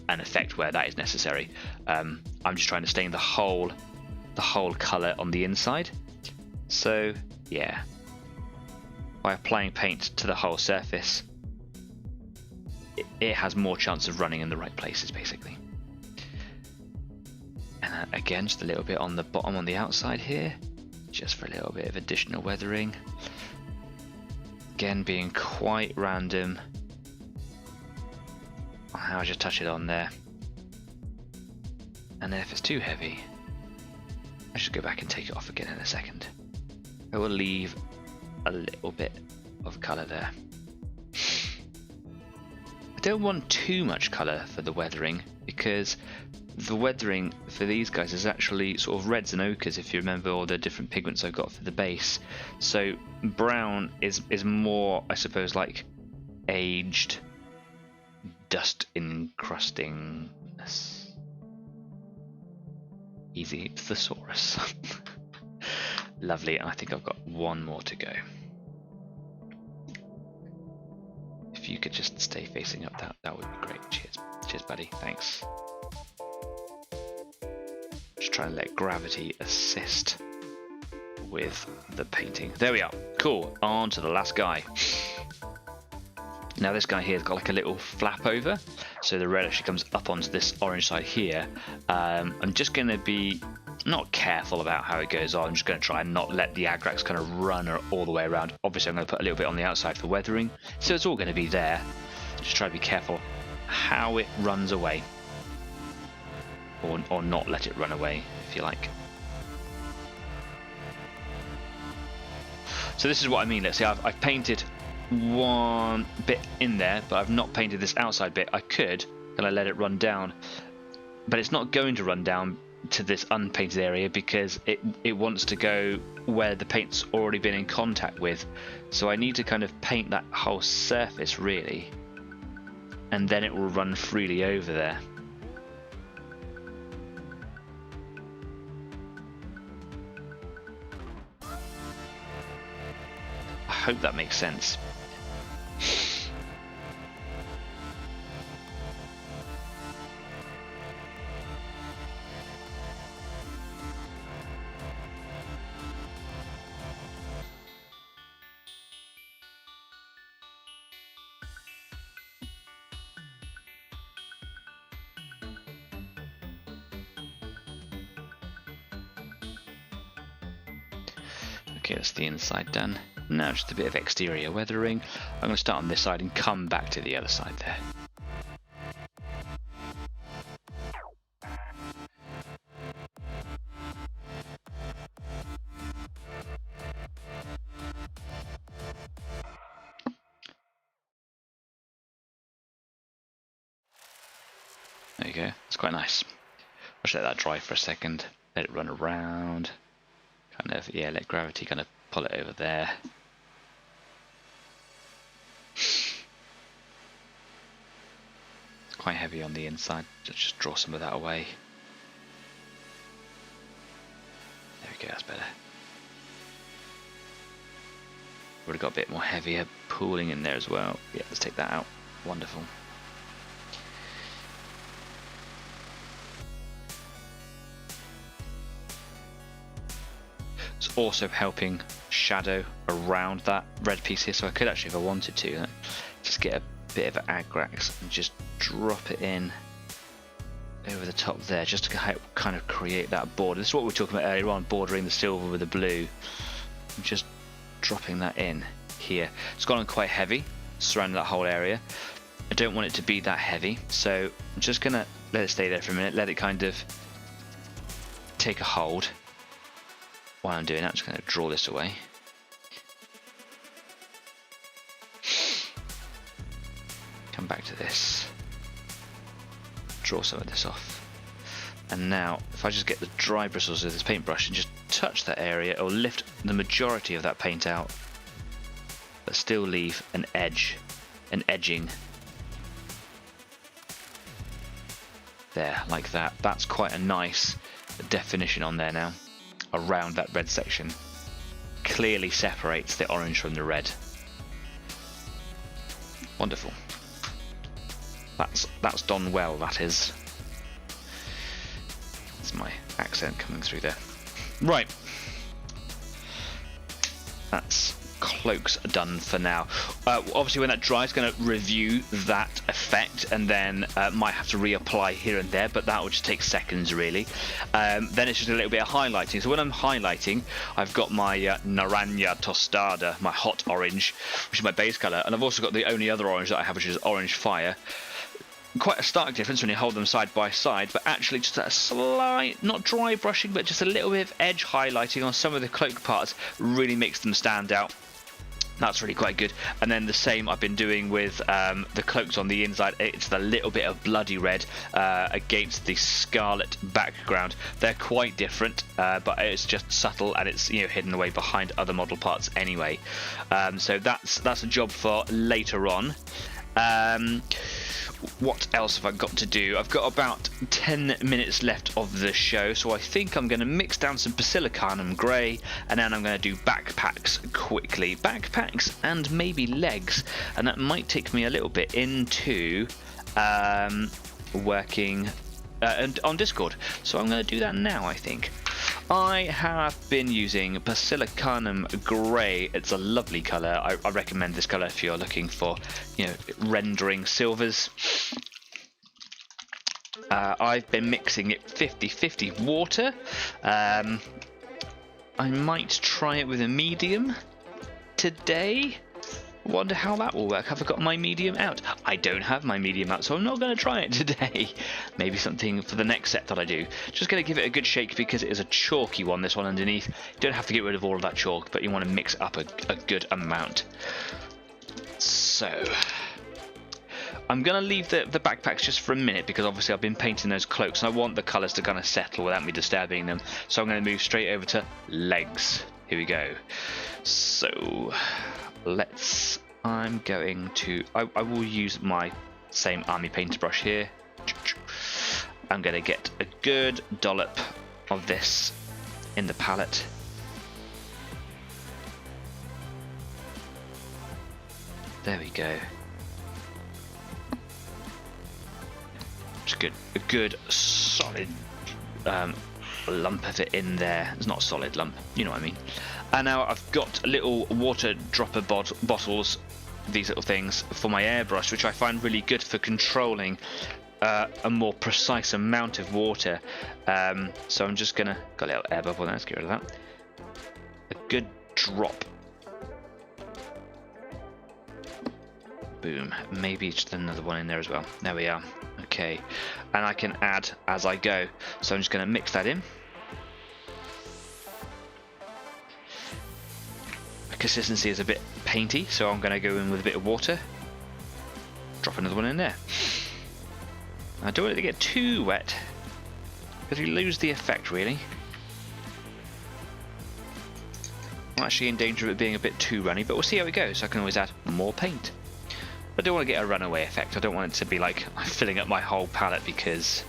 effect where that is necessary. I'm just trying to stain the whole color on the inside. So yeah, by applying paint to the whole surface, it has more chance of running in the right places, basically. And again, just a little bit on the bottom on the outside here, just for a little bit of additional weathering. Again, being quite random on how I just touch it on there. And then if it's too heavy, I should go back and take it off again in a second. I will leave a little bit of colour there. I don't want too much colour for the weathering, because the weathering for these guys is actually sort of reds and ochres, if you remember all the different pigments I've got for the base. So brown is more, I suppose, like aged dust encrustingness. Easy thesaurus. Lovely, and I think I've got one more to go. If you could just stay facing up, that would be great. Cheers buddy, thanks. Just try and let gravity assist with the painting. There we are. Cool. On to the last guy. Now this guy here has got like a little flap over, so the red actually comes up onto this orange side here. I'm just going to be not careful about how it goes on. I'm just going to try and not let the agrax kind of run all the way around. Obviously I'm going to put a little bit on the outside for weathering, so it's all going to be there. Just try to be careful how it runs away, or not let it run away, if you like. So this is what I mean. Let's say I've painted one bit in there, but I've not painted this outside bit. I could and I let it run down, but it's not going to run down to this unpainted area because it wants to go where the paint's already been in contact with. So I need to kind of paint that whole surface really, and then it will run freely over there. I hope that makes sense. Okay, that's the inside done. Now just a bit of exterior weathering. I'm going to start on this side and come back to the other side there. There you go, it's quite nice. I'll just let that dry for a second, let it run around, kind of, yeah, let gravity kind of pull it over there. It's quite heavy on the inside, just draw some of that away. There we go, that's better. Would have got a bit more heavier pooling in there as well. Yeah, let's take that out. Wonderful. It's also helping shadow around that red piece here, so I could actually, if I wanted to, just get a bit of agrax and just drop it in over the top there, just to help kind of create that border. This is what we were talking about earlier on, bordering the silver with the blue. I'm just dropping that in here. It's gone on quite heavy, surrounding that whole area. I don't want it to be that heavy, so I'm just gonna let it stay there for a minute, let it kind of take a hold. While I'm doing that, I'm just going to draw this away. Come back to this. Draw some of this off. And now, if I just get the dry bristles of this paintbrush and just touch that area, it'll lift the majority of that paint out, but still leave an edge, an edging. There, like that. That's quite a nice definition on there now. Around that red section, clearly separates the orange from the red. Wonderful. That's done well, that is. That's my accent coming through there. Right. That's cloaks done for now. Obviously when that dries, going to review that effect and then might have to reapply here and there, but that will just take seconds really. Then it's just a little bit of highlighting. So when I'm highlighting, I've got my Naranja Tostada, my hot orange, which is my base colour, and I've also got the only other orange that I have, which is Orange Fire. Quite a stark difference when you hold them side by side, but actually just a slight, not dry brushing, but just a little bit of edge highlighting on some of the cloak parts really makes them stand out. That's really quite good. And then the same I've been doing with the cloaks on the inside. It's a little bit of bloody red against the scarlet background. They're quite different, but it's just subtle and it's, you know, hidden away behind other model parts anyway. So that's a job for later on. What else have I got to do? I've got about 10 minutes left of the show, so I think I'm going to mix down some Basilicanum Grey, and then I'm going to do backpacks quickly. Backpacks and maybe legs, and that might take me a little bit into working on Discord. So I'm going to do that now, I think. I have been using Basilicanum Grey. It's a lovely colour. I recommend this colour if you're looking for, you know, rendering silvers. I've been mixing it 50-50 water. I might try it with a medium today. Wonder how that will work. Have I got my medium out? I don't have my medium out, so I'm not going to try it today. Maybe something for the next set that I do. Just going to give it a good shake because it is a chalky one, this one underneath. You don't have to get rid of all of that chalk, but you want to mix up a good amount. So I'm going to leave the backpacks just for a minute because obviously I've been painting those cloaks and I want the colours to kind of settle without me disturbing them. So I'm going to move straight over to legs. Here we go. So I'm going to, I will use my same army painter brush here. I'm going to get a good dollop of this in the palette. There we go. Just a good solid lump of it in there. It's not a solid lump, you know what I mean. And now I've got little water dropper bottles, these little things, for my airbrush, which I find really good for controlling a more precise amount of water. So I'm just gonna, got a little air bubble there, let's get rid of that. A good drop. Boom. Maybe just another one in there as well. There we are. Okay. And I can add as I go. So I'm just going to mix that in. The consistency is a bit painty, so I'm going to go in with a bit of water. Drop another one in there. I don't want it to get too wet, because you lose the effect really. I'm actually in danger of it being a bit too runny, but we'll see how it goes. I can always add more paint. I don't want to get a runaway effect. I don't want it to be like I'm filling up my whole palette because,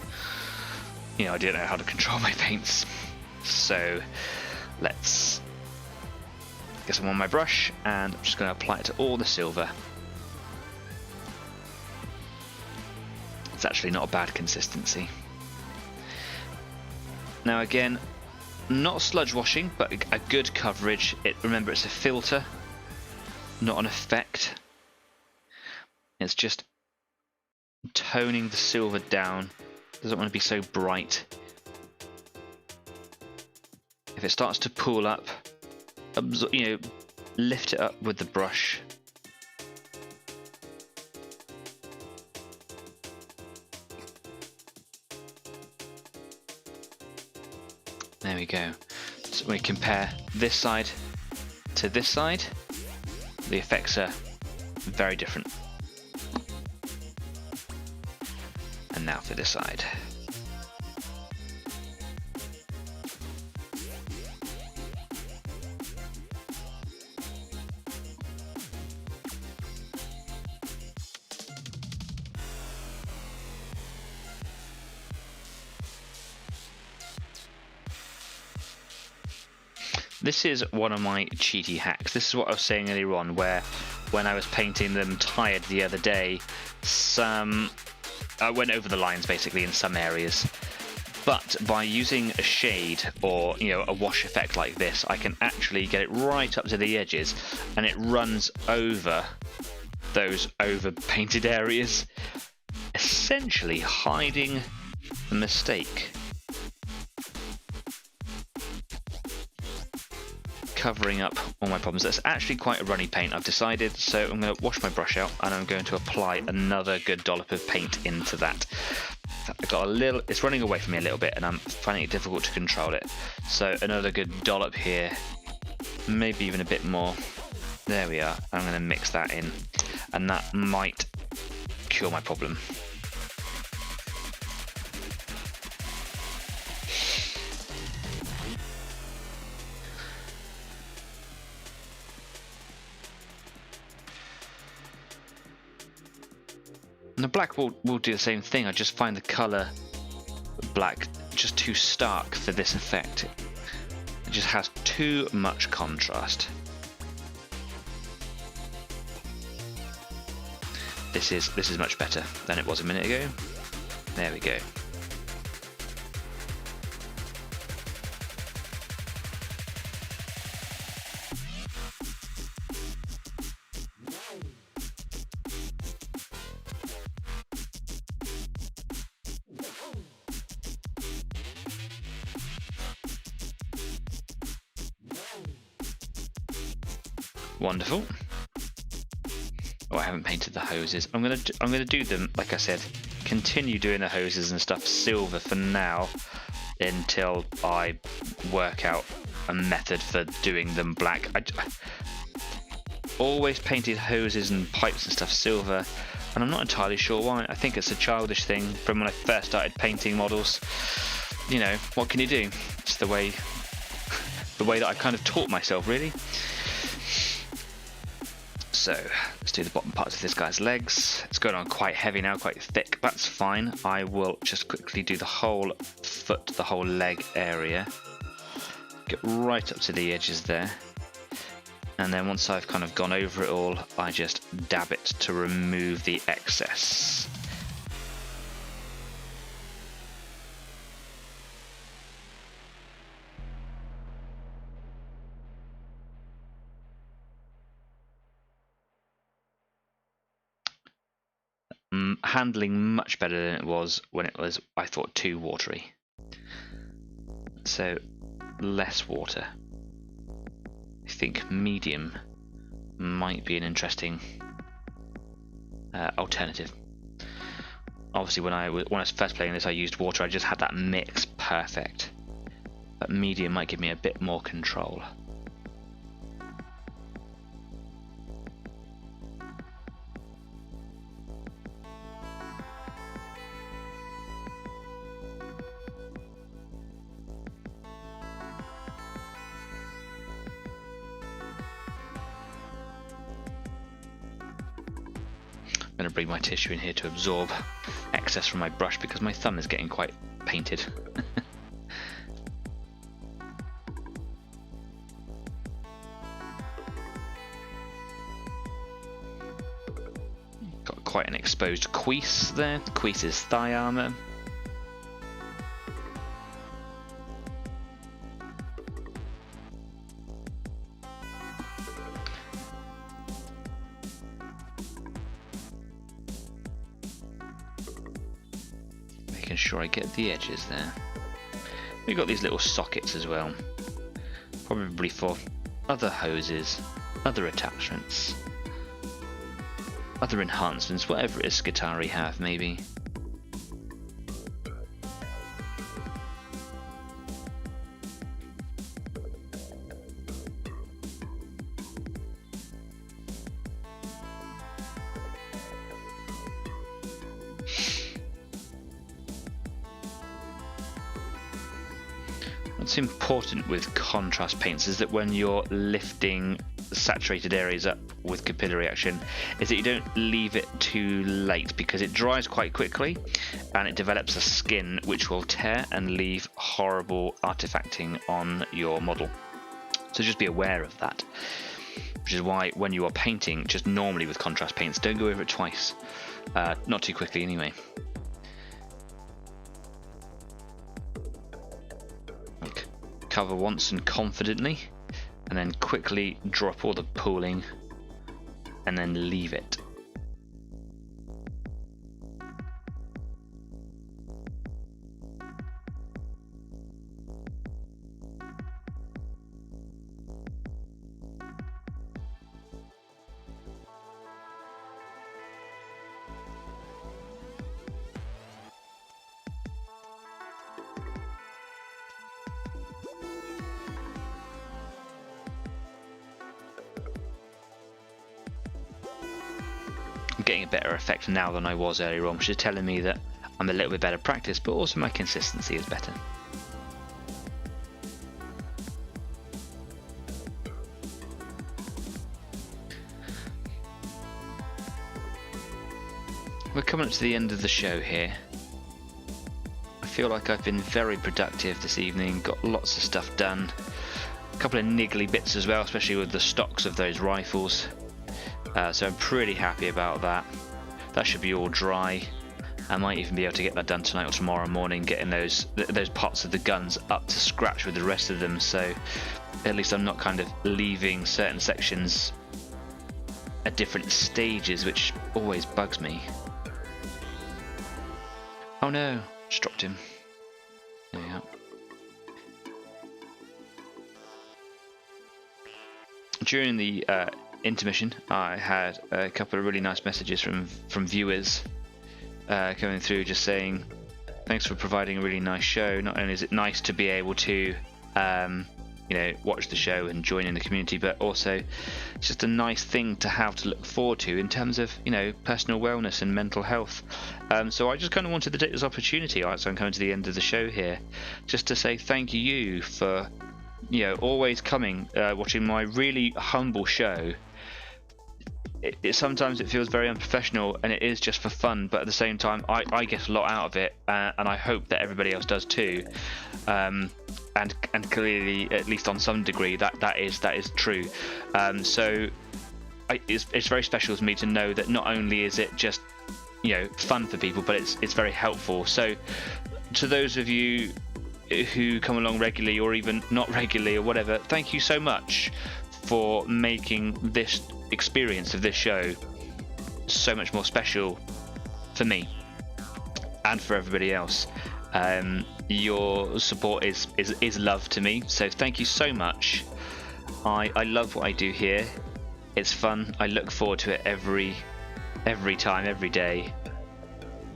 you know, I don't know how to control my paints. So let's get some on my brush, and I'm just going to apply it to all the silver. It's actually not a bad consistency. Now again, not sludge washing, but a good coverage. Remember, it's a filter, not an effect. It's just toning the silver down. Doesn't want to be so bright. If it starts to pool up, you know, lift it up with the brush. There we go. So when we compare this side to this side, the effects are very different. And now for this side. This is one of my cheaty hacks. This is what I was saying earlier on, where when I was painting them tired the other day, I went over the lines basically in some areas. But by using a shade or, you know, a wash effect like this, I can actually get it right up to the edges, and it runs over those over painted areas, essentially hiding the mistake. Covering up all my problems. That's actually quite a runny paint, I've decided, so I'm going to wash my brush out and I'm going to apply another good dollop of paint into that. I've got a little, it's running away from me a little bit and I'm finding it difficult to control it. So another good dollop here, maybe even a bit more. There we are. I'm going to mix that in, and that might cure my problem. And the black will do the same thing. I just find the colour black just too stark for this effect. It just has too much contrast. This is much better than it was a minute ago. There we go. Wonderful. Oh, I haven't painted the hoses. I'm gonna do them, like I said, continue doing the hoses and stuff silver for now until I work out a method for doing them black. I always painted hoses and pipes and stuff silver, and I'm not entirely sure why. I think it's a childish thing from when I first started painting models. You know, what can you do? It's the way that I kind of taught myself, really. So let's do the bottom parts of this guy's legs. It's going on quite heavy now, quite thick. That's fine. I will just quickly do the whole foot, the whole leg area. Get right up to the edges there. And then once I've kind of gone over it all, I just dab it to remove the excess. Handling much better than it was when it was, I thought, too watery. So less water. I think medium might be an interesting alternative. Obviously, when I was first playing this, I used water. I just had that mix perfect. But medium might give me a bit more control. I'm going to bring my tissue in here to absorb excess from my brush because my thumb is getting quite painted. Got quite an exposed crease there. The crease is thigh armour. Making sure I get the edges there. We've got these little sockets as well, probably for other hoses, other attachments, other enhancements, whatever it is Skitarii have maybe. What's important with contrast paints is that when you're lifting saturated areas up with capillary action is that you don't leave it too late, because it dries quite quickly and it develops a skin which will tear and leave horrible artifacting on your model. So just be aware of that, which is why when you are painting just normally with contrast paints, don't go over it twice, not too quickly anyway. Cover once and confidently, and then quickly drop all the pooling and then leave it. I'm getting a better effect now than I was earlier on, which is telling me that I'm a little bit better practiced, but also my consistency is better. We're coming up to the end of the show here. I feel like I've been very productive this evening, got lots of stuff done. A couple of niggly bits as well, especially with the stocks of those rifles. So I'm pretty happy about that. That should be all dry. I might even be able to get that done tonight or tomorrow morning, getting those parts of the guns up to scratch with the rest of them, so at least I'm not kind of leaving certain sections at different stages, which always bugs me. Oh no, just dropped him. There we go. During the intermission, I had a couple of really nice messages from viewers coming through, just saying thanks for providing a really nice show. Not only is it nice to be able to you know, watch the show and join in the community, but also it's just a nice thing to have to look forward to in terms of, you know, personal wellness and mental health. So I just kind of wanted to take this opportunity, so I'm coming to the end of the show here, just to say thank you for, you know, always coming, watching my really humble show. Sometimes it feels very unprofessional, and it is just for fun, but at the same time I get a lot out of it, and I hope that everybody else does too. And clearly, at least on some degree, that is true. So it's very special to me to know that not only is it just, you know, fun for people, but it's very helpful. So to those of you who come along regularly or even not regularly or whatever, thank you so much for making this experience of this show so much more special for me and for everybody else. Your support is love to me, so thank you so much. I love what I do here. It's fun. I look forward to it every time, every day.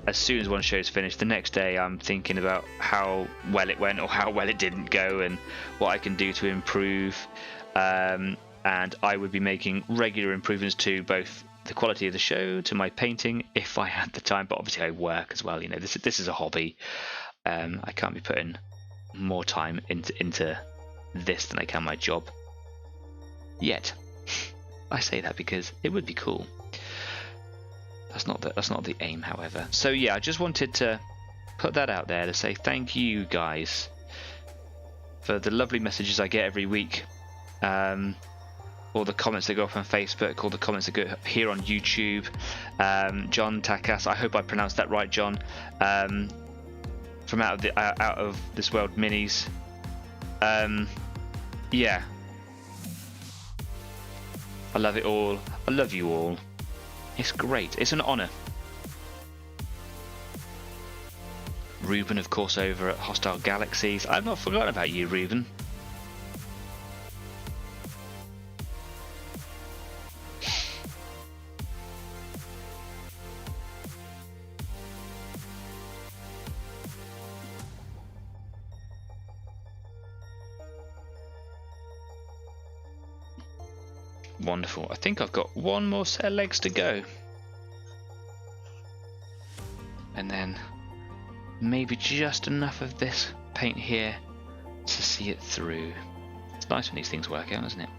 As soon as one show's finished, the next day I'm thinking about how well it went or how well it didn't go and what I can do to improve. And I would be making regular improvements to both the quality of the show, to my painting, if I had the time. But obviously I work as well. You know, this is a hobby. I can't be putting more time into this than I can my job. Yet. I say that because it would be cool. That's not the aim, however. So yeah, I just wanted to put that out there to say thank you guys for the lovely messages I get every week, all the comments that go up on Facebook, all the comments that go here on YouTube. John Takas, I hope I pronounced that right, John, from Out of This World Minis. Yeah, I love it all. I love you all. It's great. It's an honour. Ruben, of course, over at Hostile Galaxies. I've not forgotten about you, Ruben. Wonderful. I think I've got one more set of legs to go. And then maybe just enough of this paint here to see it through. It's nice when these things work out, isn't it?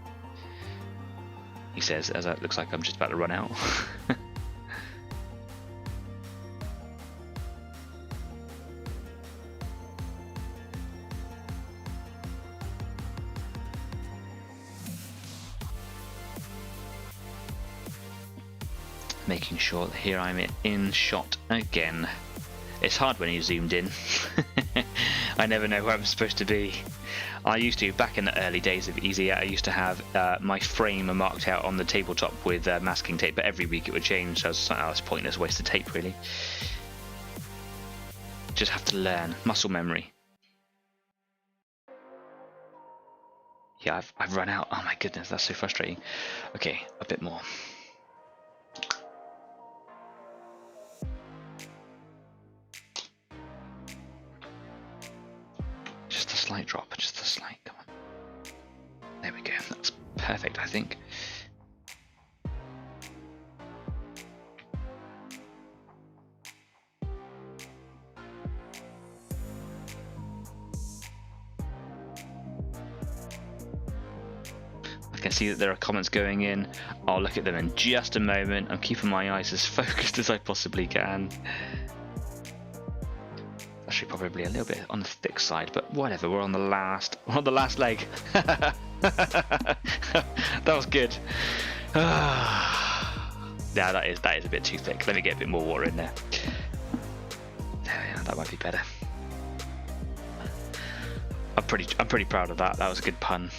He says, as it looks like I'm just about to run out. Making sure that here I'm in shot again. It's hard when you zoomed in. I never know where I'm supposed to be. I used to, back in the early days of Easy, I used to have my frame marked out on the tabletop with masking tape, but every week it would change, so I was like, oh, it's pointless, waste of tape really. Just have to learn, muscle memory. Yeah, I've run out. Oh my goodness, that's so frustrating. Okay, a bit more. Slight drop, just a slight, come on. There we go, that's perfect, I think. I can see that there are comments going in. I'll look at them in just a moment. I'm keeping my eyes as focused as I possibly can. Actually, probably a little bit on the thick side, but whatever. We're on the last leg. That was good. Yeah, that is a bit too thick. Let me get a bit more water in there. There we are. That might be better. I'm pretty proud of that. That was a good pun.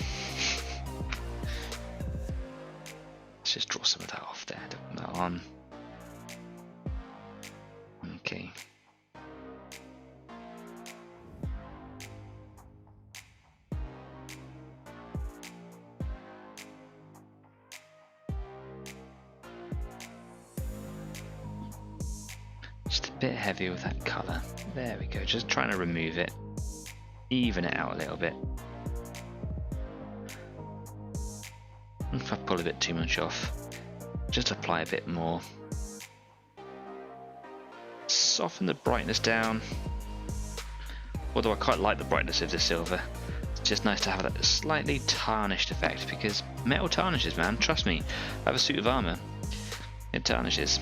Let's just draw some of that off there. Put that on. Okay. Just a bit heavy with that colour. There we go, just trying to remove it. Even it out a little bit. If I pull a bit too much off, just apply a bit more. Soften the brightness down. Although I quite like the brightness of the silver. It's just nice to have that slightly tarnished effect, because metal tarnishes, man, trust me. I have a suit of armour. It tarnishes.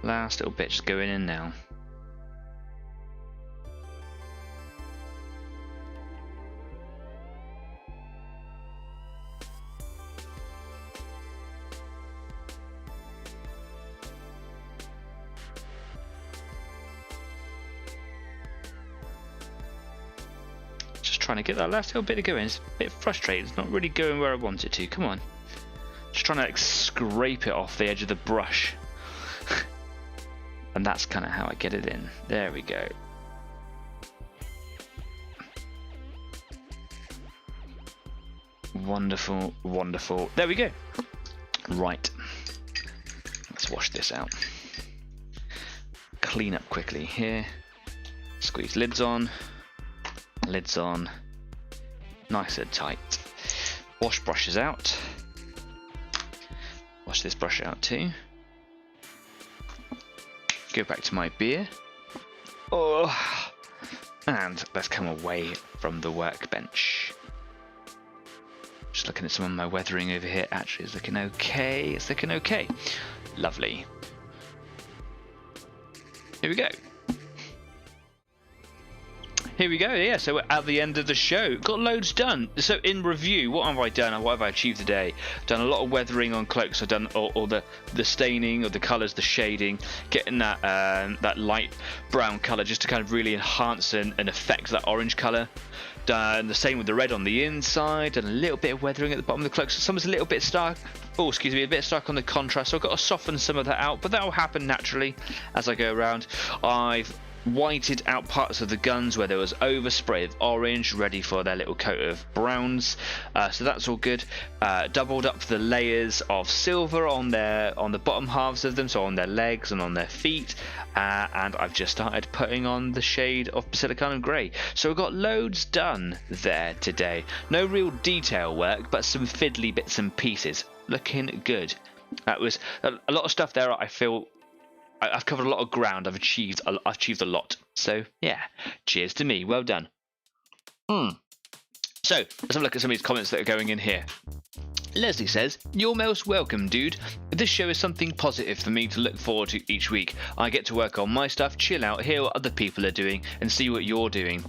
Last little bit just going in now. trying to get that last little bit to go in. It's a bit frustrating. It's not really going where I want it to. Come on. Just trying to like, scrape it off the edge of the brush. And that's kind of how I get it in. There we go. Wonderful, wonderful. There we go. Right. Let's wash this out. Clean up quickly here. Squeeze lids on. Lids on. Nice and tight. Wash brushes out. Wash this brush out too. Go back to my beer. Oh, and let's come away from the workbench. Just looking at some of my weathering over here. Actually, it's looking okay. It's looking okay. Lovely. Here we go. Here we go, yeah, so we're at the end of the show. Got loads done. So in review, what have I done? What have I achieved today? Done a lot of weathering on cloaks. I've done all the staining of the colours, the shading, getting that that light brown colour just to kind of really enhance and affect that orange colour. Done the same with the red on the inside. Done a little bit of weathering at the bottom of the cloaks. Some is a little bit stark. Oh, excuse me, a bit stuck on the contrast. So I've got to soften some of that out, but that will happen naturally as I go around. I've whited out parts of the guns where there was overspray of orange, ready for their little coat of browns, so that's all good. Doubled up the layers of silver on the bottom halves of them, so on their legs and on their feet, and I've just started putting on the shade of Basilicanum Grey. So we've got loads done there today. No real detail work, but some fiddly bits and pieces. Looking good. That was a lot of stuff there. I feel I've covered a lot of ground. I've achieved a lot. So yeah, cheers to me. Well done. So let's have a look at some of these comments that are going in here. Leslie says, "You're most welcome, dude. This show is something positive for me to look forward to each week. I get to work on my stuff, chill out, hear what other people are doing, and see what you're doing.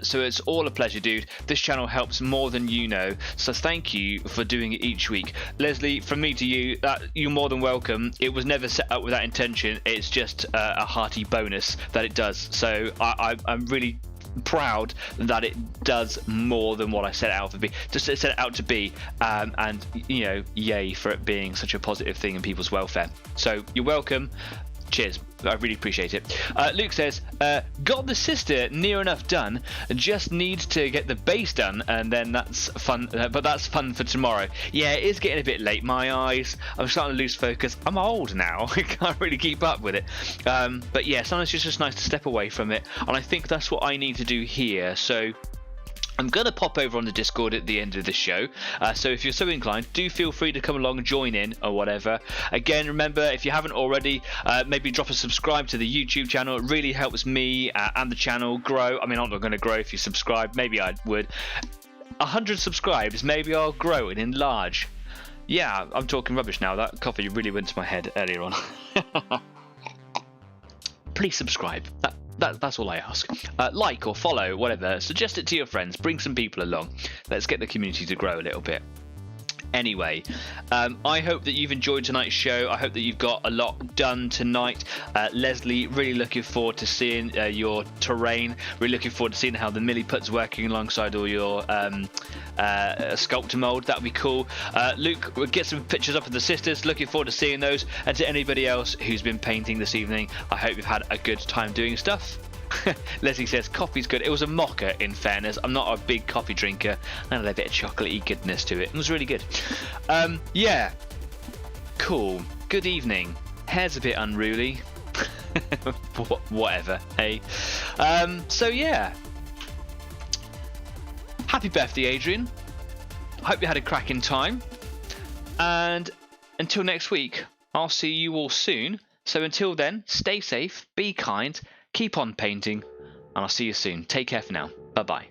So it's all a pleasure, dude. This channel helps more than you know, so thank you for doing it each week." Leslie, from me to you, you're more than welcome. It was never set up with that intention. It's just a hearty bonus that it does. So I'm really proud that it does more than what I set it out to be. Just set it out to be, and you know, yay for it being such a positive thing in people's welfare. So you're welcome. Cheers. I really appreciate it. Luke says, "Got the sister near enough done. Just need to get the base done, and then that's fun. But that's fun for tomorrow." Yeah, it is getting a bit late. My eyes, I'm starting to lose focus. I'm old now. I can't really keep up with it. But yeah, sometimes it's just nice to step away from it, and I think that's what I need to do here. So I'm going to pop over on the Discord at the end of the show, so if you're so inclined, do feel free to come along and join in or whatever. Again, remember, if you haven't already, maybe drop a subscribe to the YouTube channel. It really helps me and the channel grow. I mean, I'm not going to grow if you subscribe. Maybe I would. 100 subscribes, maybe I'll grow and enlarge. Yeah, I'm talking rubbish now. That coffee really went to my head earlier on. Please subscribe. That's all I ask. Like or follow, whatever. Suggest it to your friends. Bring some people along. Let's get the community to grow a little bit. Anyway, I hope that you've enjoyed tonight's show. I hope that you've got a lot done tonight. Leslie, really looking forward to seeing your terrain. Really looking forward to seeing how the milliput's working alongside all your sculptor mold. That'd be cool. Luke, we'll get some pictures up of the sisters. Looking forward to seeing those. And to anybody else who's been painting this evening, I hope you've had a good time doing stuff. Leslie says, "Coffee's good." It was a mocha, in fairness. I'm not a big coffee drinker. I had a bit of chocolatey goodness to it. It was really good. Yeah. Cool. Good evening. Hair's a bit unruly. Whatever, hey. So yeah. Happy birthday, Adrian. Hope you had a cracking time. And until next week, I'll see you all soon. So until then, stay safe, be kind, keep on painting, and I'll see you soon. Take care for now. Bye-bye.